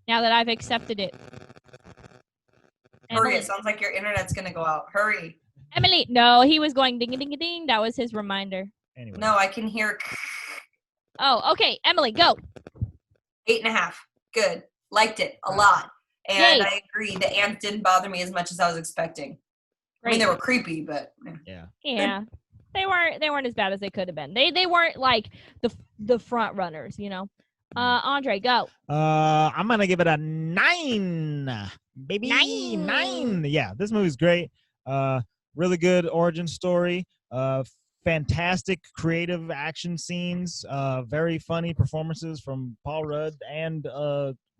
Now that I've accepted it. Hurry, it sounds like your internet's going to go out. Hurry. Emily, no, he was going ding-a-ding-a-ding. That was his reminder. Anyway. No, I can hear. Oh, okay. Emily, go. 8.5. Good. Liked it a lot. And I agree. The ants didn't bother me as much as I was expecting. Great. I mean, they were creepy, but. Yeah. They weren't as bad as they could have been. They weren't like the front runners, you know. Andre, go. I'm gonna give it a 9, baby. 9. Yeah, this movie's great. Really good origin story. Fantastic creative action scenes. Very funny performances from Paul Rudd and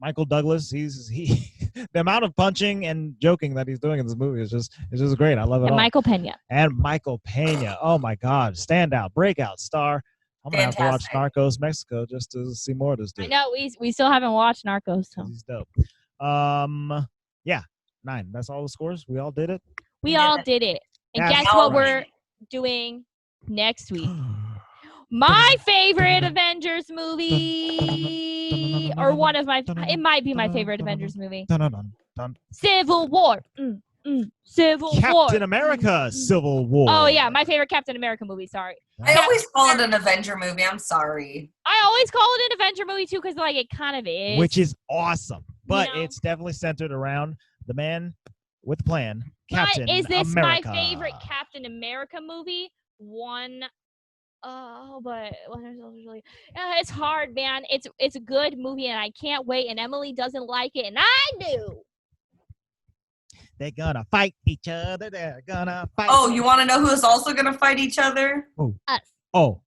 Michael Douglas. The amount of punching and joking that he's doing in this movie is just great. I love it. And Michael Pena. Oh my God, standout, breakout star. I'm gonna have to watch Narcos Mexico just to see more of this dude. I know we still haven't watched Narcos. So. He's dope. Yeah, 9. That's all the scores. We all did it. We all did it. And guess what we're doing next week? My favorite Avengers movie, or it might be my favorite Avengers movie. Civil War. Civil War. Captain America, Civil War. Oh, yeah, my favorite Captain America movie, sorry. I always call it an Avenger movie, I'm sorry. I always call it an Avenger movie, too, because, like, it kind of is. Which is awesome. But it's definitely centered around the man with the plan, Captain America. Is this my favorite Captain America movie? It's hard, man. It's a good movie, and I can't wait, and Emily doesn't like it, and I do. They're gonna fight each other. They're gonna fight. Oh, you want to know who is also gonna fight each other? Us. Oh,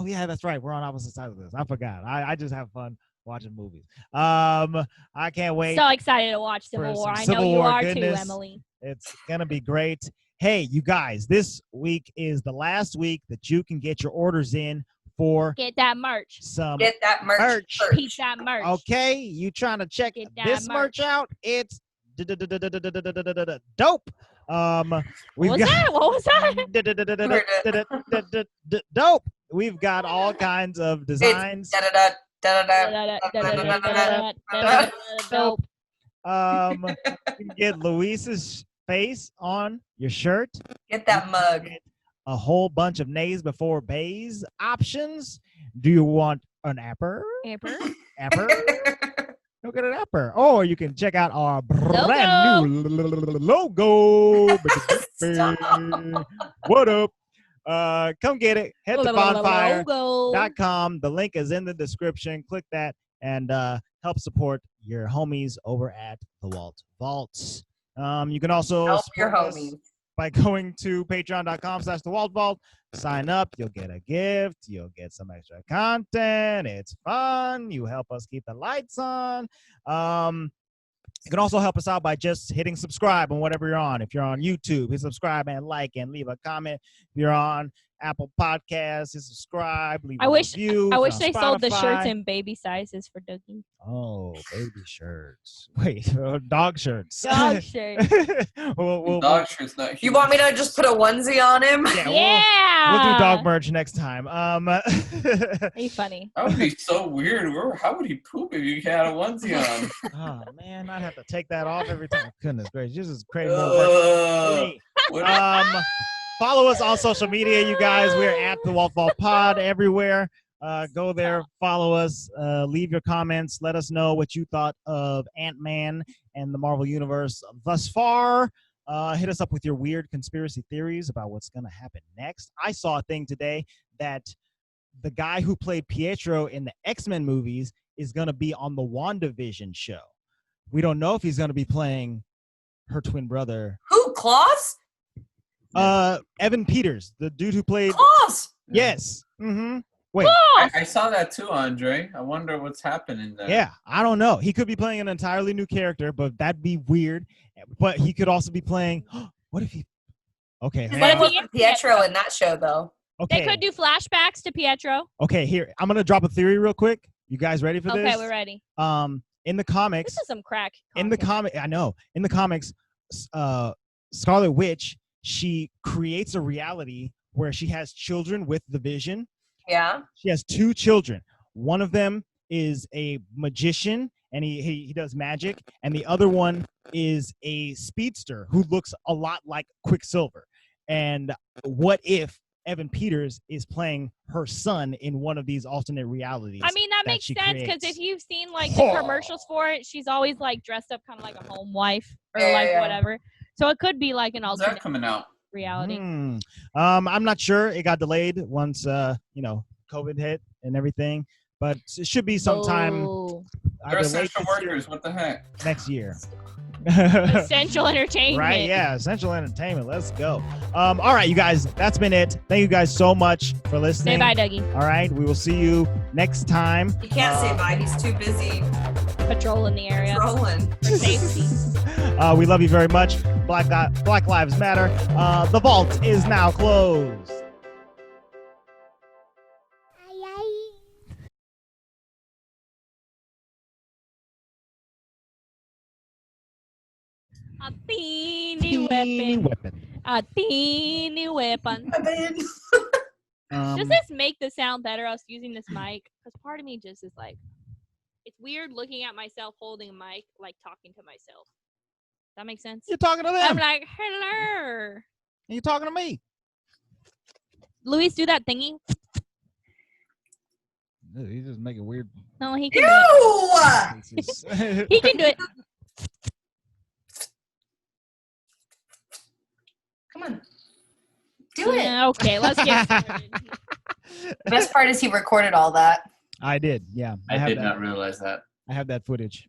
yeah, that's right. We're on opposite sides of this. I forgot. I just have fun watching movies. I can't wait. So excited to watch Civil War. I know you are too, Emily. It's gonna be great. Hey, you guys, this week is the last week that you can get your orders in for get that merch. Get that merch. Piece that merch. Okay, you trying to check this merch out? It's dope. What was that? Dope. We've got all kinds of designs. Dope. You can get Luis's face on your shirt. Get that mug. A whole bunch of nays before bays options. Do you want an apper? Apper? Go get an apper. Or you can check out our brand new logo. What up? Come get it. Head to bonfire.com. The link is in the description. Click that and help support your homies over at the Walt Vaults. You can also help your homies by going to patreon.com/thewaltvault. Sign up. You'll get a gift. You'll get some extra content. It's fun. You help us keep the lights on. You can also help us out by just hitting subscribe on whatever you're on. If you're on YouTube, hit subscribe and like and leave a comment. If you're on Apple Podcasts, hit subscribe, leave a review. I wish they sold the shirts in baby sizes for Dougie. Oh, baby shirts. Wait, dog shirts. Dog shirts. Dog shirts, not you want me to just put a onesie on him? Yeah. We'll do dog merch next time. Be funny. That would be so weird. How would he poop if you had a onesie on? Oh man, I'd have to take that off every time. Goodness gracious, this is crazy. Follow us on social media, you guys. We're at the Walt Vault Pod everywhere. Go there, follow us, leave your comments. Let us know what you thought of Ant-Man and the Marvel Universe thus far. Hit us up with your weird conspiracy theories about what's going to happen next. I saw a thing today that the guy who played Pietro in the X-Men movies is going to be on the WandaVision show. We don't know if he's going to be playing her twin brother. Who? Claus? Evan Peters, the dude who played Claus. Yes. Mm-hmm. Wait. I saw that too, Andre. I wonder what's happening there. Yeah, I don't know. He could be playing an entirely new character, but that'd be weird. But he could also be playing. What if he? Okay. What if he Pietro in that show though? Okay. They could do flashbacks to Pietro. Okay, here I'm gonna drop a theory real quick. You guys ready for this? Okay, we're ready. In the comics. This is some crack. In the comic, I know. In the comics, Scarlet Witch, she creates a reality where she has children with the Vision. Yeah. She has 2 children. One of them is a magician and he does magic, and the other one is a speedster who looks a lot like Quicksilver. And what if Evan Peters is playing her son in one of these alternate realities? I mean, that makes sense because if you've seen like the commercials for it, she's always like dressed up kind of like a home wife or whatever. So it could be like an alternate. When's that coming out? Reality. I'm not sure. It got delayed once COVID hit and everything, but it should be sometime. They're essential workers. What the heck? Next year. Essential entertainment. Right? Yeah, essential entertainment. Let's go. All right, you guys. That's been it. Thank you guys so much for listening. Say bye, Dougie. All right, we will see you next time. He can't say bye. He's too busy patrolling the area. Patrolling for safety. We love you very much. Black Lives Matter. The vault is now closed. A teeny weapon. A teeny weapon. Does this make the sound better, us using this mic? Because part of me just is like, it's weird looking at myself holding a mic, like talking to myself. Does that make sense? You're talking to them. I'm like, hello. You're talking to me. Luis, do that thingy. He's just making weird. No, he can do it. He can do it. Come on. Do it. Okay, let's get started. The best part is he recorded all that. I did, yeah. I did not realize that. I have that footage.